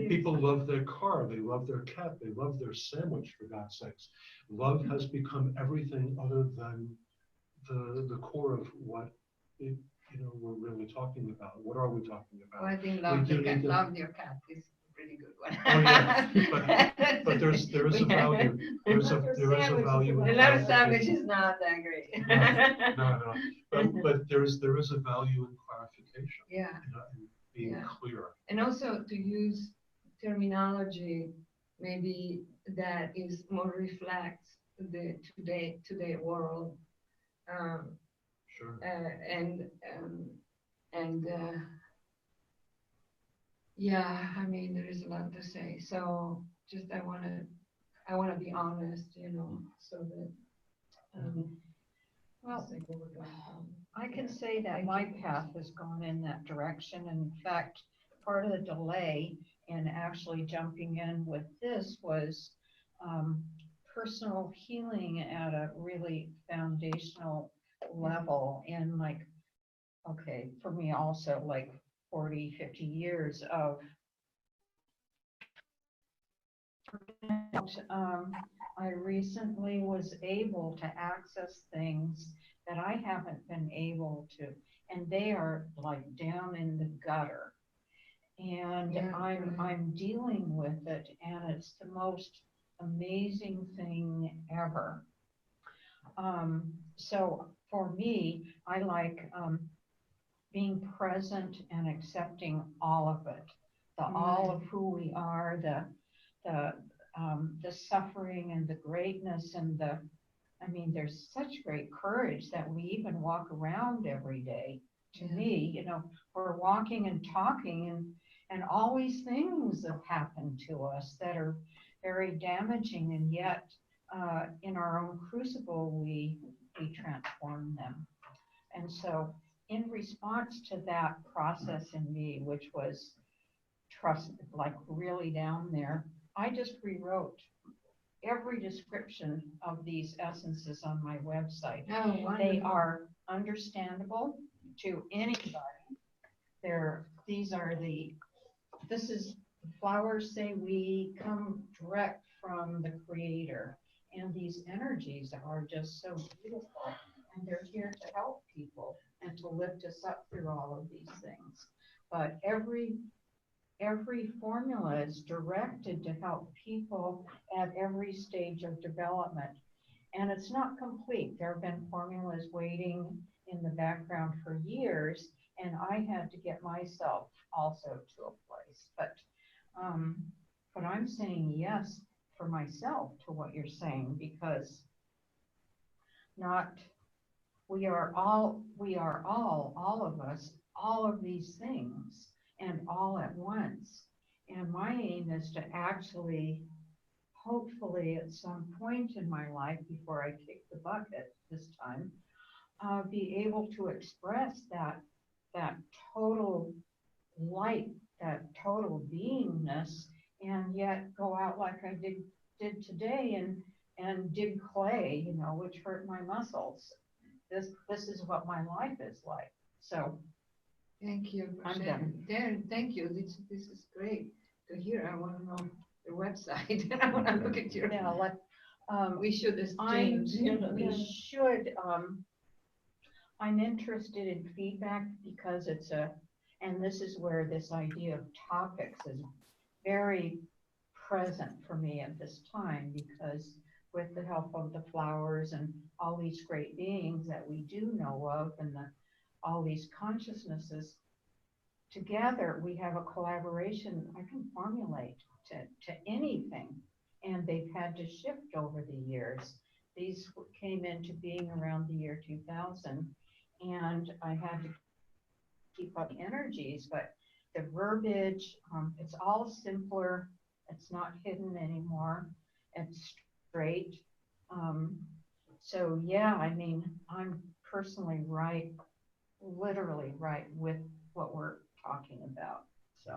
people love their car, they love their cat, they love their sandwich, for God's sakes. Love has become everything other than the core of what we're really talking about. What are we talking about? Well, I think love your cat is a pretty good one. Oh yeah, but there is a value. There is a value. The love sandwich is not that great. No. But there is a value in clarification. Yeah. And being clear. And also to use terminology maybe that is more reflects the today world. Sure. There is a lot to say. So just I want to be honest, so that. Well, say where we're going from. I can say that my path has gone in that direction. In fact, part of the delay in actually jumping in with this was personal healing at a really foundational level in like, okay, for me also like 40, 50 years of I recently was able to access things that I haven't been able to, and they are like down in the gutter. And Yeah, I'm dealing with it, and it's the most amazing thing ever. So for me, I like being present and accepting all of it, all of who we are, the suffering and the greatness and I mean, there's such great courage that we even walk around every day. To me, you know, we're walking and talking and all these things have happened to us that are very damaging, and yet in our own crucible, we transform them. And so in response to that process in me, which was trust, like really down there, I just rewrote every description of these essences on my website. Oh, They wonderful. are understandable to anybody. This is the flowers say we come direct from the creator. And these energies are just so beautiful. And they're here to help people and to lift us up through all of these things. But every formula is directed to help people at every stage of development. And it's not complete. There have been formulas waiting in the background for years, and I had to get myself also to a place. But I'm saying yes for myself to what you're saying, because we are all of us, all of these things, and all at once. And my aim is to actually, hopefully at some point in my life, before I kick the bucket this time, be able to express that total light, that total beingness, and yet go out like I did today and dig clay, you know, which hurt my muscles. This is what my life is like. So Thank you for I'm sharing. Darren, thank you. This is great to hear. I want to know the website. I want to look at your. yeah, We should exchange. we should. I'm interested in feedback because and this is where this idea of topics is very present for me at this time, because with the help of the flowers and all these great beings that we do know of, and all these consciousnesses, together we have a collaboration I can formulate to anything. And they've had to shift over the years. These came into being around the year 2000, and I had to keep up the energies, but the verbiage, it's all simpler. It's not hidden anymore. It's straight. So yeah, I mean, I'm personally literally right with what we're talking about. So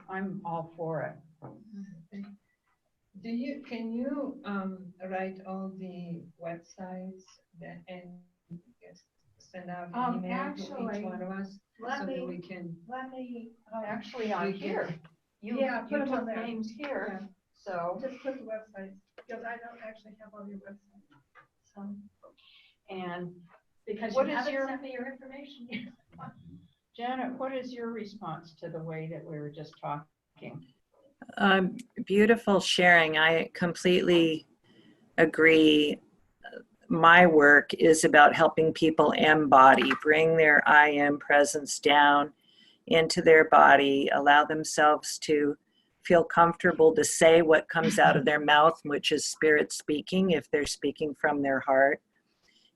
I'm all for it. Can you write all the websites and send out an email to Actually, each one of us so that we can? Actually, I'm here. You put 'em took on there. names here, so. Just put the websites, because I don't actually have all your websites. So, And because What you is haven't your- sent me your information yet. Janet, what is your response to the way that we were just talking? Beautiful sharing. I completely agree. My work is about helping people embody, bring their I am presence down into their body, allow themselves to feel comfortable to say what comes out of their mouth, which is spirit speaking, if they're speaking from their heart.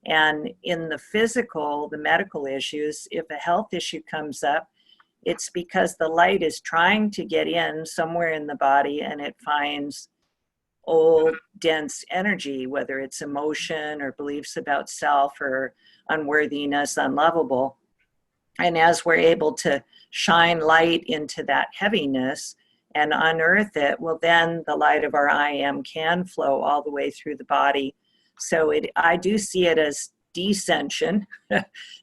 And in the physical, the medical issues, if a health issue comes up, it's because the light is trying to get in somewhere in the body, and it finds old, dense energy, whether it's emotion or beliefs about self or unworthiness, unlovable. And as we're able to shine light into that heaviness, and unearth it, well, then the light of our I am can flow all the way through the body. So I do see it as descension,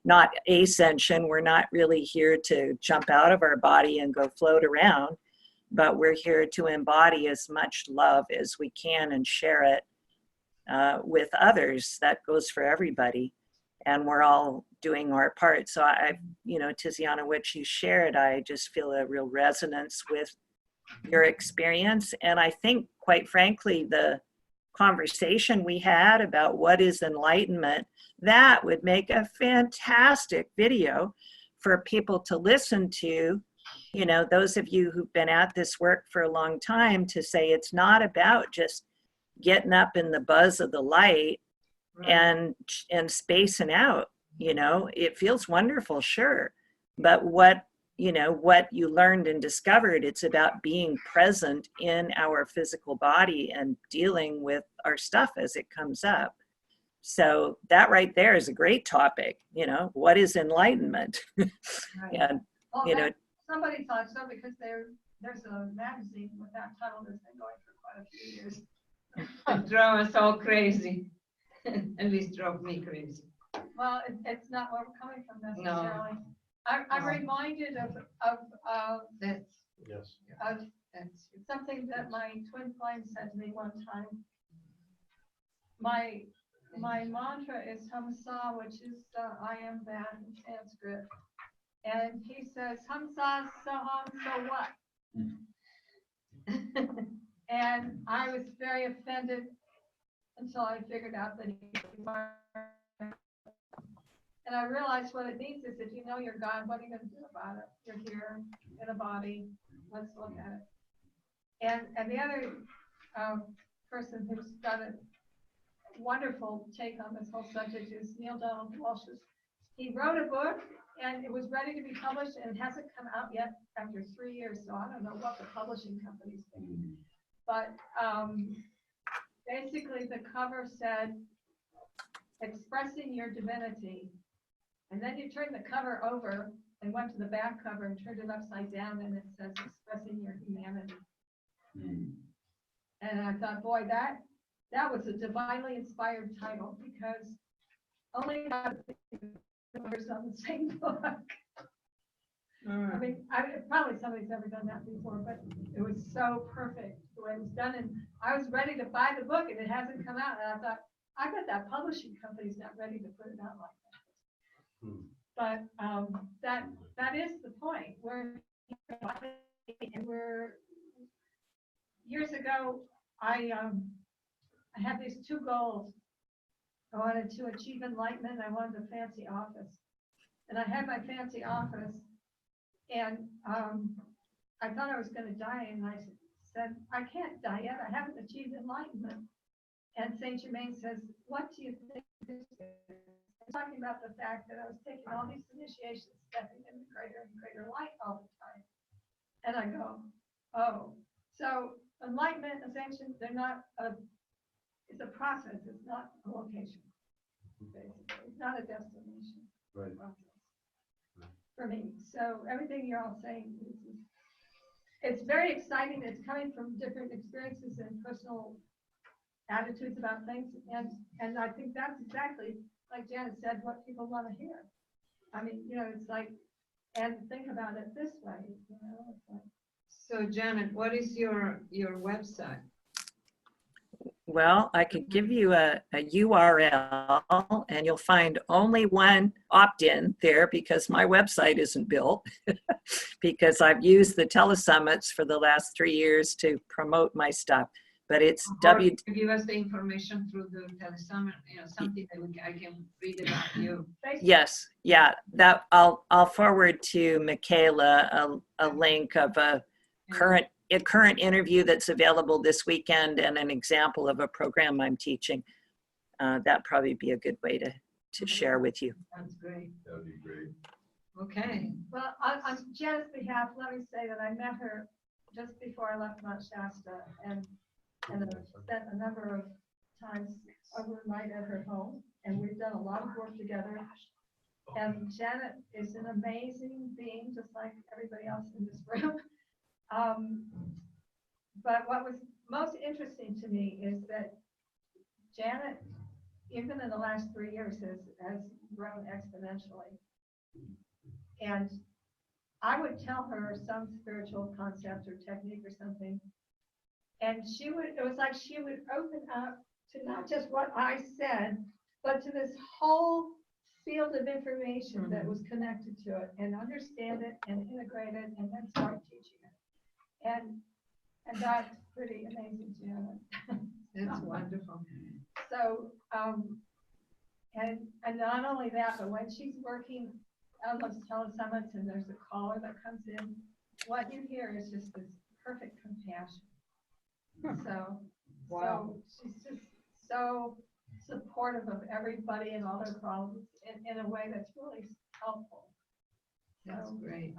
not ascension. We're not really here to jump out of our body and go float around, but we're here to embody as much love as we can and share it with others. That goes for everybody. And we're all doing our part. So Tiziana, what you shared, I just feel a real resonance with your experience. And I think, quite frankly, the conversation we had about what is enlightenment, that would make a fantastic video for people to listen to. Those of you who've been at this work for a long time, to say it's not about just getting up in the buzz of the light and spacing out. It feels wonderful, sure, but what you learned and discovered, it's about being present in our physical body and dealing with our stuff as it comes up. So that right there is a great topic. What is enlightenment? And somebody thought so, because there's a magazine with that title that's been going for quite a few years. It drove us all crazy. At least drove me crazy. Well, it's not where we're coming from necessarily. No. I'm No. reminded of That's Yes. that's something that my twin flame said to me one time. My mantra is Hamsa, which is I am that in Sanskrit. And he says, Hamsa Saham, so what? And I was very offended until I figured out that he was. And I realized what it means is, if you know your God, what are you going to do about it? You're here in a body. Let's look at it. And the other person who's got a wonderful take on this whole subject is Neil Donald Walsh. He wrote a book, and it was ready to be published, and it hasn't come out yet after 3 years. So I don't know what the publishing company's thinking. But basically, the cover said, expressing your divinity. And then you turn the cover over and went to the back cover and turned it upside down, and it says, expressing your humanity. And I thought, boy, that was a divinely inspired title, because only God was on the same book. I mean, probably somebody's never done that before, but it was so perfect the way it was done. And I was ready to buy the book, and it hasn't come out. And I thought, I bet that publishing company's not ready to put it out like that. But that is the point. Years ago, I had these two goals. I wanted to achieve enlightenment. I wanted a fancy office, and I had my fancy office, and I thought I was going to die, and I said, I can't die yet. I haven't achieved enlightenment. And Saint Germain says, what do you think this is? I'm talking about the fact that I was taking all these initiations, stepping into greater and greater light all the time. And I go, oh, so enlightenment, ascension, they're not it's a process. It's not a location. Basically, it's not a destination. Right. Process for me. So everything you're all saying it's very exciting. It's coming from different experiences and personal attitudes about things, and I think that's exactly, like Janet said, what people want to hear. I mean, it's like, and think about it this way, it's like. So Janet, what is your website? Well, I could give you a URL, and you'll find only one opt-in there, because my website isn't built, because I've used the telesummits for the last 3 years to promote my stuff. But it's Give us the information through the telesummit, something that I can read about you. Yes, yeah, that I'll forward to Michaela a link of a current interview that's available this weekend, and an example of a program I'm teaching. That'd probably be a good way to share with you. That's great. That would be great. Okay. Well, on Janet's behalf, let me say that I met her just before I left Mount Shasta, and I've spent a number of times overnight at her home, and we've done a lot of work together. And Janet is an amazing being, just like everybody else in this room. But what was most interesting to me is that Janet, even in the last 3 years, has grown exponentially. And I would tell her some spiritual concept or technique or something, and it was like she would open up to not just what I said, but to this whole field of information that was connected to it, and understand it and integrate it and then start teaching it. And that's pretty amazing, Janet. That's wonderful. So, and not only that, but when she's working on those telesummits and there's a caller that comes in, what you hear is just this perfect compassion. So, Wow. so she's just so supportive of everybody and all their problems in a way that's really helpful. That's So great.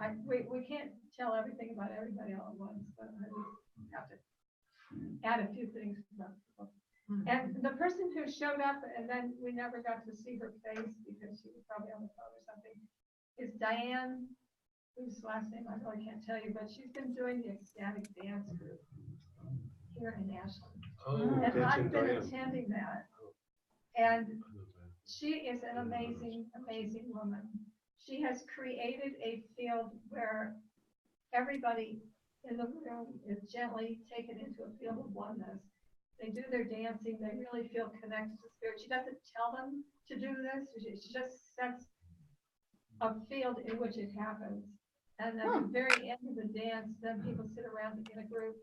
we can't tell everything about everybody all at once, but I just have to add a few things about people. And the person who showed up and then we never got to see her face because she was probably on the phone or something is Diane, whose last name I really can't tell you, but she's been doing the ecstatic dance group here in Ashland. Oh, And Dancing I've been Diane. attending that. And I know that. she is an amazing, amazing woman. She has created a field where everybody in the room is gently taken into a field of oneness. They do their dancing, they really feel connected to spirit. She doesn't tell them to do this, she just sets a field in which it happens. And at the very end of the dance, then people sit around in a group.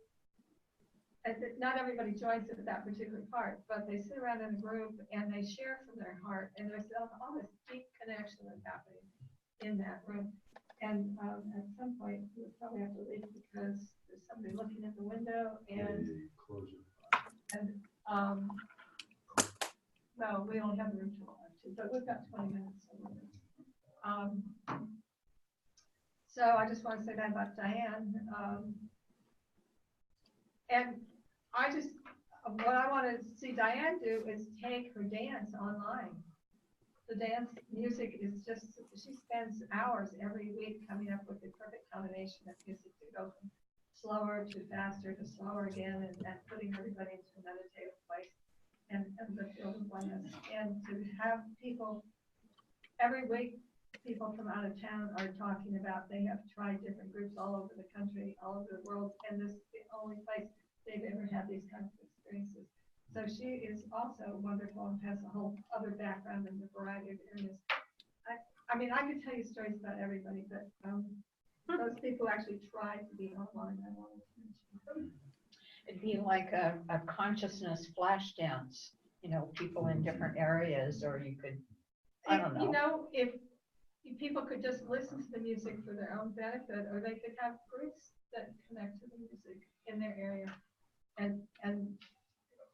And not everybody joins at that particular part, but they sit around in a group and they share from their heart. And there's all this deep connection that's happening in that room. And at some point, we'll probably have to leave because there's somebody looking at the window and, Close it. well, we only have room to watch it, but we've got 20 minutes. So I just want to say that about Diane. And what I want to see Diane do is take her dance online. The dance music is just, she spends hours every week coming up with the perfect combination of music to go from slower to faster to slower again and putting everybody into a meditative place and the field of oneness. And to have people, every week, people from out of town are talking about they have tried different groups all over the country, all over the world, and this is the only place they've ever had these kinds of experiences. So she is also wonderful and has a whole other background in a variety of areas. I mean, I could tell you stories about everybody, but those people actually tried to be online. I wanted to mention them. It'd be like a consciousness flash dance, people in different areas, or you could, I don't know. You know, if people could just listen to the music for their own benefit, or they could have groups that connect to the music in their area. And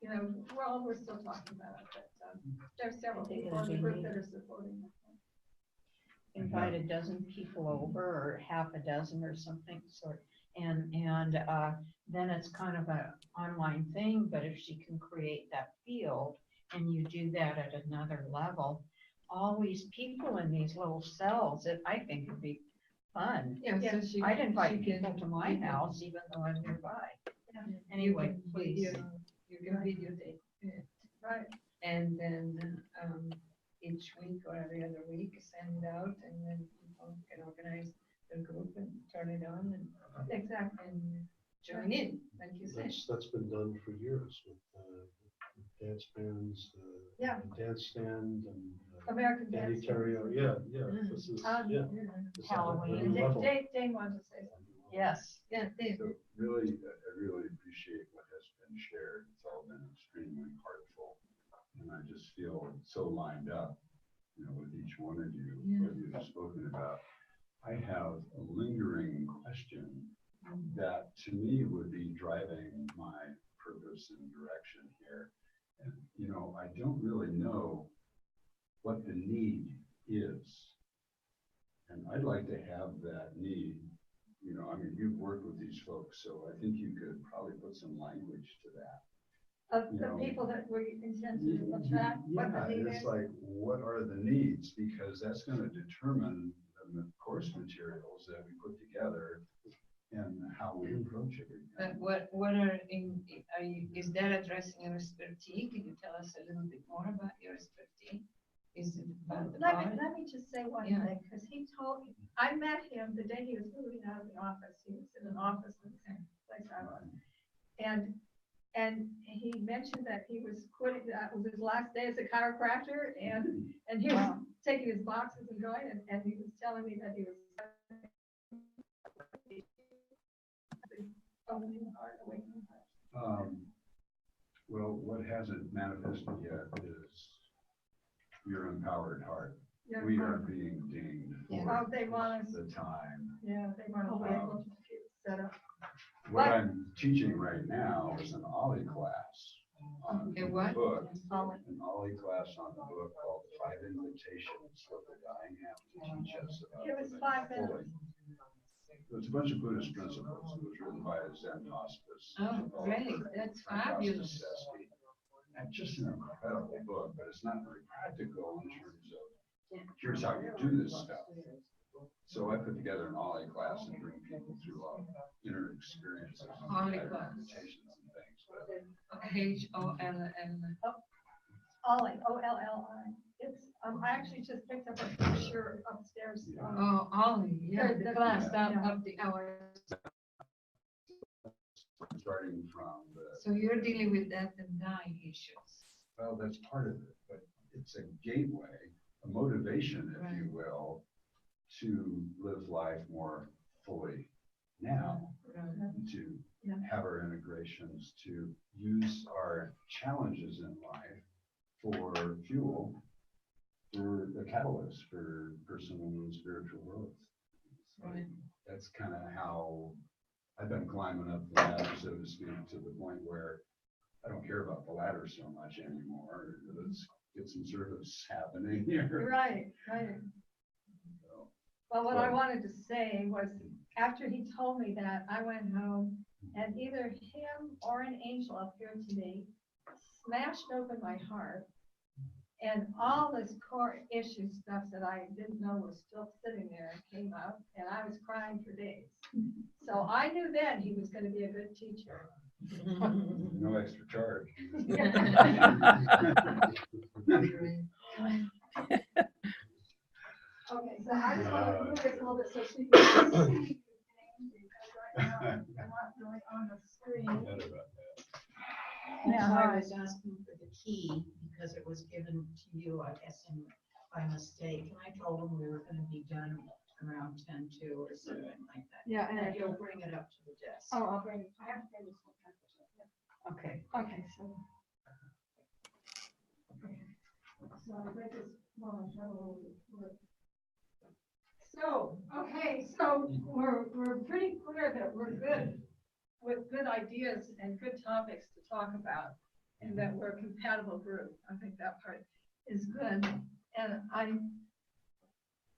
we're still talking about it, but there's several people in the group that are supporting it. Invite a dozen people over, or half a dozen or something and then it's kind of an online thing, but if she can create that field and you do that at another level, all these people in these little cells, I think would be fun. Yeah, so I'd invite people to my house even though I'm nearby. Yeah. Anyway, please. You can videotape it. Right. And then each week or every other week send out, and then people can organize their group and turn it on and Exactly. join in, like you said. That's been done for years with dance bands, Yeah. dance stand, and American Danny Dance. Terrio. Yeah. This is Yeah. this is Halloween. another level. Dane wanted to say something. Yes. Yeah, Dave. So really, I really appreciate what has been shared. It's all been extremely heartful. And I just feel so lined up, with each one of you, what you have spoken about. I have a lingering question that to me would be driving my purpose and direction here. And, I don't really know what the need is. And I'd like to have that need. You've worked with these folks, so I think you could probably put some language to that. Of the people that we intend to attract, what the need It's is. like, what are the needs? Because that's going to determine the course materials that we put together and how we approach it. But what are is that addressing your expertise? Can you tell us a little bit more about your expertise? Is it about the body? Let me just say one Yeah. thing, because I met him the day he was moving out of the office. He was in an office in the same place I was. And he mentioned that he was quitting, that was his last day as a chiropractor, and he was taking his boxes and going, and he was telling me that he was Well, what hasn't manifested yet is your empowered heart. Yeah. We are being dinged Yeah. for Oh, they want us, the time. yeah, they want to be able to set up. What I'm teaching right now is an Ollie class on A the what? book, Ollie. an Ollie class on the book called Five Invitations What the Dying Have to Teach Us About Give us Living 5 minutes. Fully. It's a bunch of Buddhist principles. It was written by a Zen hospice. Oh, developer, great. That's Frank fabulous. Costacevsky. And just an incredible book, but it's not very practical in terms of here's how you do this stuff. So I put together an Ollie class and bring people through inner experiences. and Ollie guided class. meditations and things. But HOLL. Ollie, O-L-L-I. It's, I actually just picked up a brochure upstairs. Oh, Ollie, yeah, the class Yeah. of the hour. starting from the, So you're dealing with death and dying issues. well, that's part of it, but it's a gateway, a motivation, if you will, to live life more fully now, Right. to Yeah. have our integrations, to use our challenges in life for fuel, for the catalyst for personal and spiritual growth. So Right. that's kind of how I've been climbing up the ladder, so to speak, to the point where I don't care about the ladder so much anymore. Let's get some service happening here. Right, right. So, Well, what I wanted to say was, after he told me that, I went home and either him or an angel appeared to me, smashed open my heart, and all this core issue stuff that I didn't know was still sitting there came up, and I was crying for days. So I knew then he was going to be a good teacher. no extra charge. Okay, so I just want to move this a little bit so she can see, because right now I'm not really on the screen. Yeah, I was asking for the key because it was given to you, I guess, by mistake. And I told him we were gonna be done around 10:02 or something like that. Yeah, And you'll bring it up to the desk. Oh, I'll bring it. I have to bring this one. Okay. Okay, so. So I read this, well, I have a little bit more. So, okay, so we're pretty clear that we're good with good ideas and good topics to talk about, and that we're a compatible group. I think that part is good. And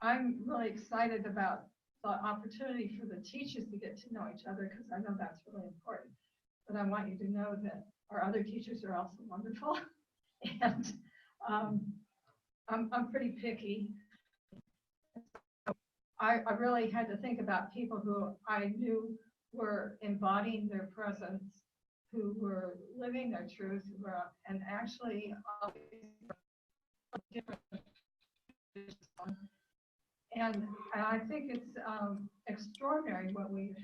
I'm really excited about the opportunity for the teachers to get to know each other, because I know that's really important. But I want you to know that our other teachers are also wonderful. And I'm pretty picky. I really had to think about people who I knew were embodying their presence, who were living their truth, and actually and I think it's extraordinary what we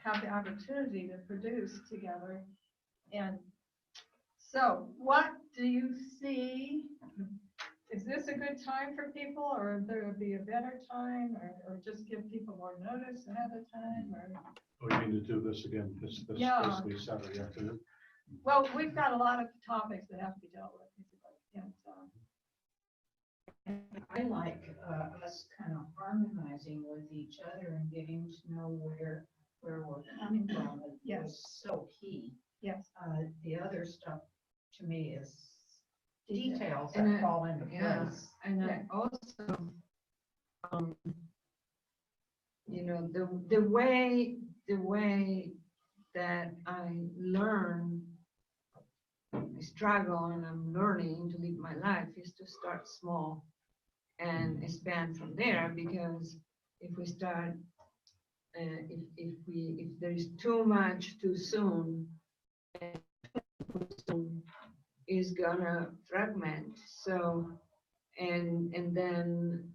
have the opportunity to produce together. And so, what do you see? Is this a good time for people, or there would be a better time, or just give people more notice ahead of time, or? Oh, you mean to do this again, this Yeah. basically Saturday afternoon? Well, we've got a lot of topics that have to be dealt with. And I like us kind of harmonizing with each other and getting to know where we're coming from. It Yes. was so key. yes, The other stuff to me is Detail. details And that fall into Yeah, place. and Yeah. I also, you know, the way that I learn, I struggle, and I'm learning to live my life is to start small and expand from there. Because if we start if there is too much too soon, is gonna fragment. So, and then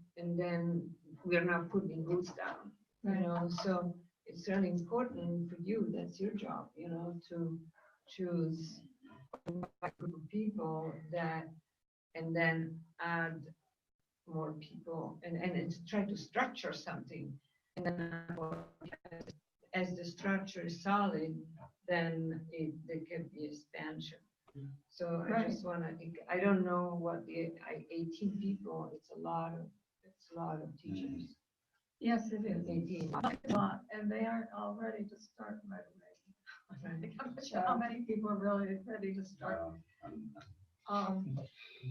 we're not putting roots down, you know. So it's really important for you. That's your job, you know, to choose a group of people that, and then add more people, and it's try to structure something. And then as the structure is solid, then there can be expansion. So I just want to, I don't know what the 18 people, it's a lot of teachers. Yes, it is. 18. A lot, and they aren't all ready to start right away. I'm not sure how many people are really ready to start.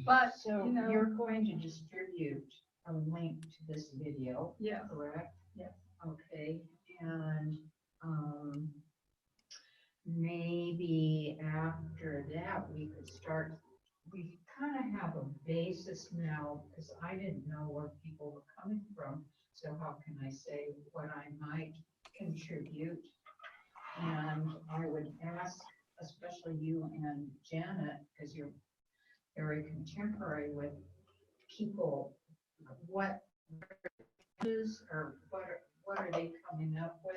But, So you know, you're going to distribute a link to this video, yes, correct? yes. Okay, and maybe after that, we could start, we kind of have a basis now, because I didn't know where people were coming from. So how can I say what I might contribute? And I would ask, especially you and Janet, because you're very contemporary with people, what is, or what are they coming up with?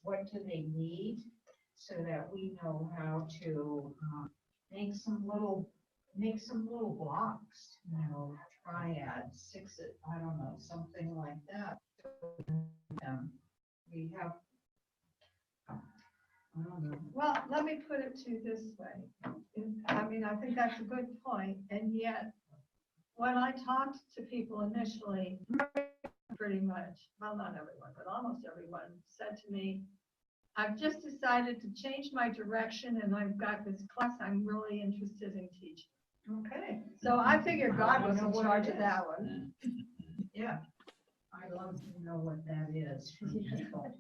What do they need, so that we know how to make some little blocks, you know, triads, I don't know, something like that. We have, I don't know. Well, let me put it to you this way. I mean, I think that's a good point, and yet, when I talked to people initially, pretty much, well, not everyone, but almost everyone said to me, I've just decided to change my direction, and I've got this class I'm really interested in teaching. Okay. So I figured God was I know in what charge it of is. that one. Yeah, I'd love to know what that is for people.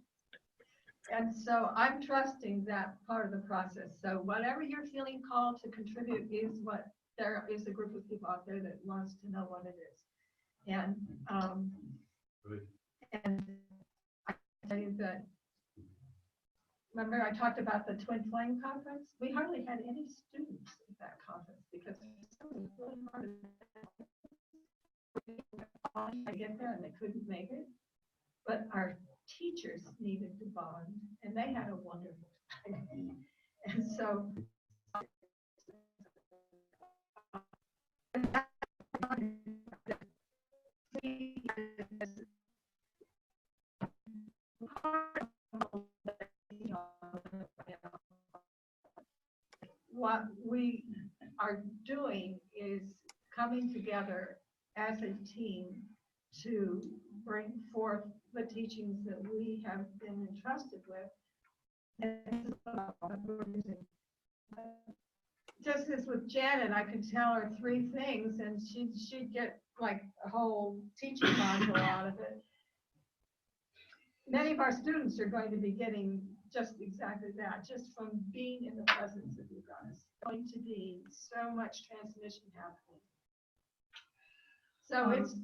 And so I'm trusting that part of the process. So whatever you're feeling called to contribute is what, there is a group of people out there that wants to know what it is. And, Right. and I tell you that, remember I talked about the Twin Flame Conference? We hardly had any students at that conference because it was really hard to get there and they couldn't make it. But our teachers needed to bond, and they had a wonderful time. And so what we are doing is coming together as a team to bring forth the teachings that we have been entrusted with. And just as with Janet, I could tell her 3 things and she'd get like a whole teaching module out of it. Many of our students are going to be getting just exactly that, just from being in the presence of you guys. Going to be so much transmission happening. So it's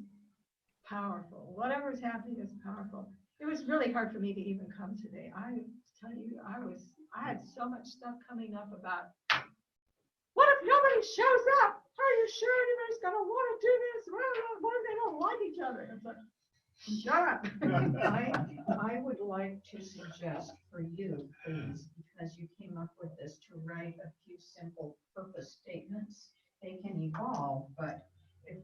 powerful. Whatever is happening is powerful. It was really hard for me to even come today. I tell you, I had so much stuff coming up about, what if nobody shows up? Are you sure anybody's gonna want to do this? What if they don't like each other? It's like, shut up. I would like to suggest for you, please, because you came up with this, to write a few simple purpose statements. They can evolve, but if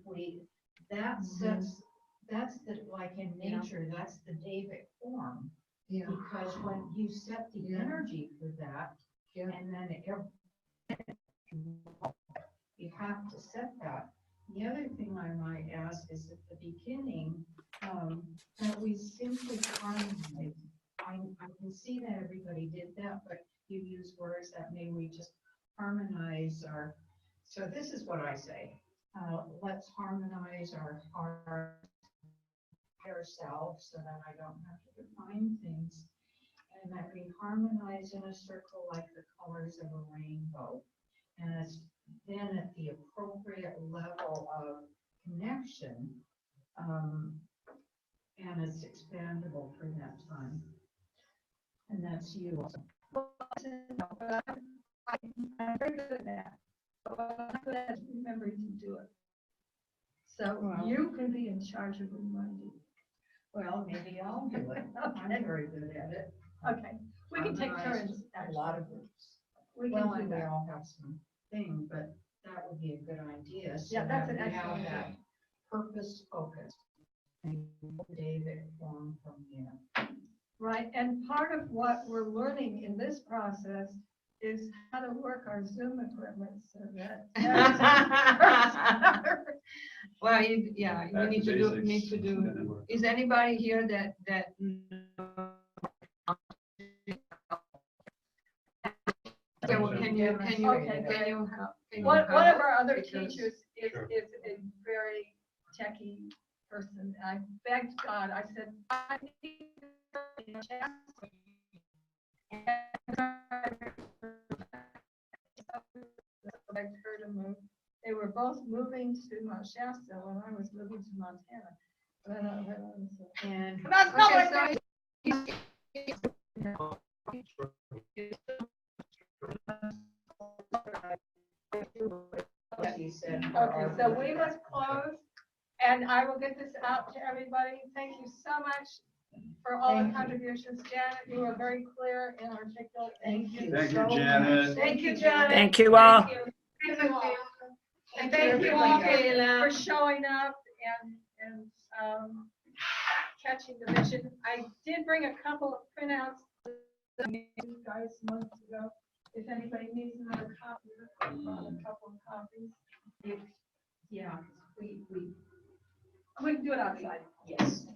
that sets, that's the, like in nature, that's the Davic form. Yeah. Because when you set the energy for that, and then you have to set that. The other thing I might ask is at the beginning, that we simply harmonize. I can see that everybody did that, but you use words that maybe we just harmonize our, so this is what I say. Let's harmonize our higher self so that I don't have to define things. And that we harmonize in a circle like the colors of a rainbow. And it's then at the appropriate level of connection, And it's expandable for that time. And that's you also. I'm very good at that. But what I'm not good at is remembering to do it. So Well- you can be in charge of reminding. Well, maybe I'll do it. I'm Okay. very good at it. Okay, we can take turns. A actually. lot of groups. We Well, can and do we that. all have some thing, but that would be a good idea. So Yeah, that's that an we have excellent that idea. purpose focus. And David form from there. Right, and part of what we're learning in this process is how to work our Zoom equipment so that. Well, yeah, Back we to basics. need to do. Is anybody here that? Okay, well, can you Okay, help? One of our other Because- teachers is, Sure. is a very techie person. I begged God, I said, I need to begged her to move. They were both moving to Mount Shasta when I was moving to Montana. And That's not Okay, like so he said. Okay, so we must close, and I will get this out to everybody. Thank you so much for all the Thank you. contributions. Janet, you were very clear and articulate. Thank you. Thank you, so Janet. much. Thank you, Janet. Thank you all. Thank you all. And thank you all for showing up and catching the mission. I did bring a couple of printouts to you guys months ago. If anybody needs another copy, I brought a couple of copies. Yeah, we, We can do it outside. yes.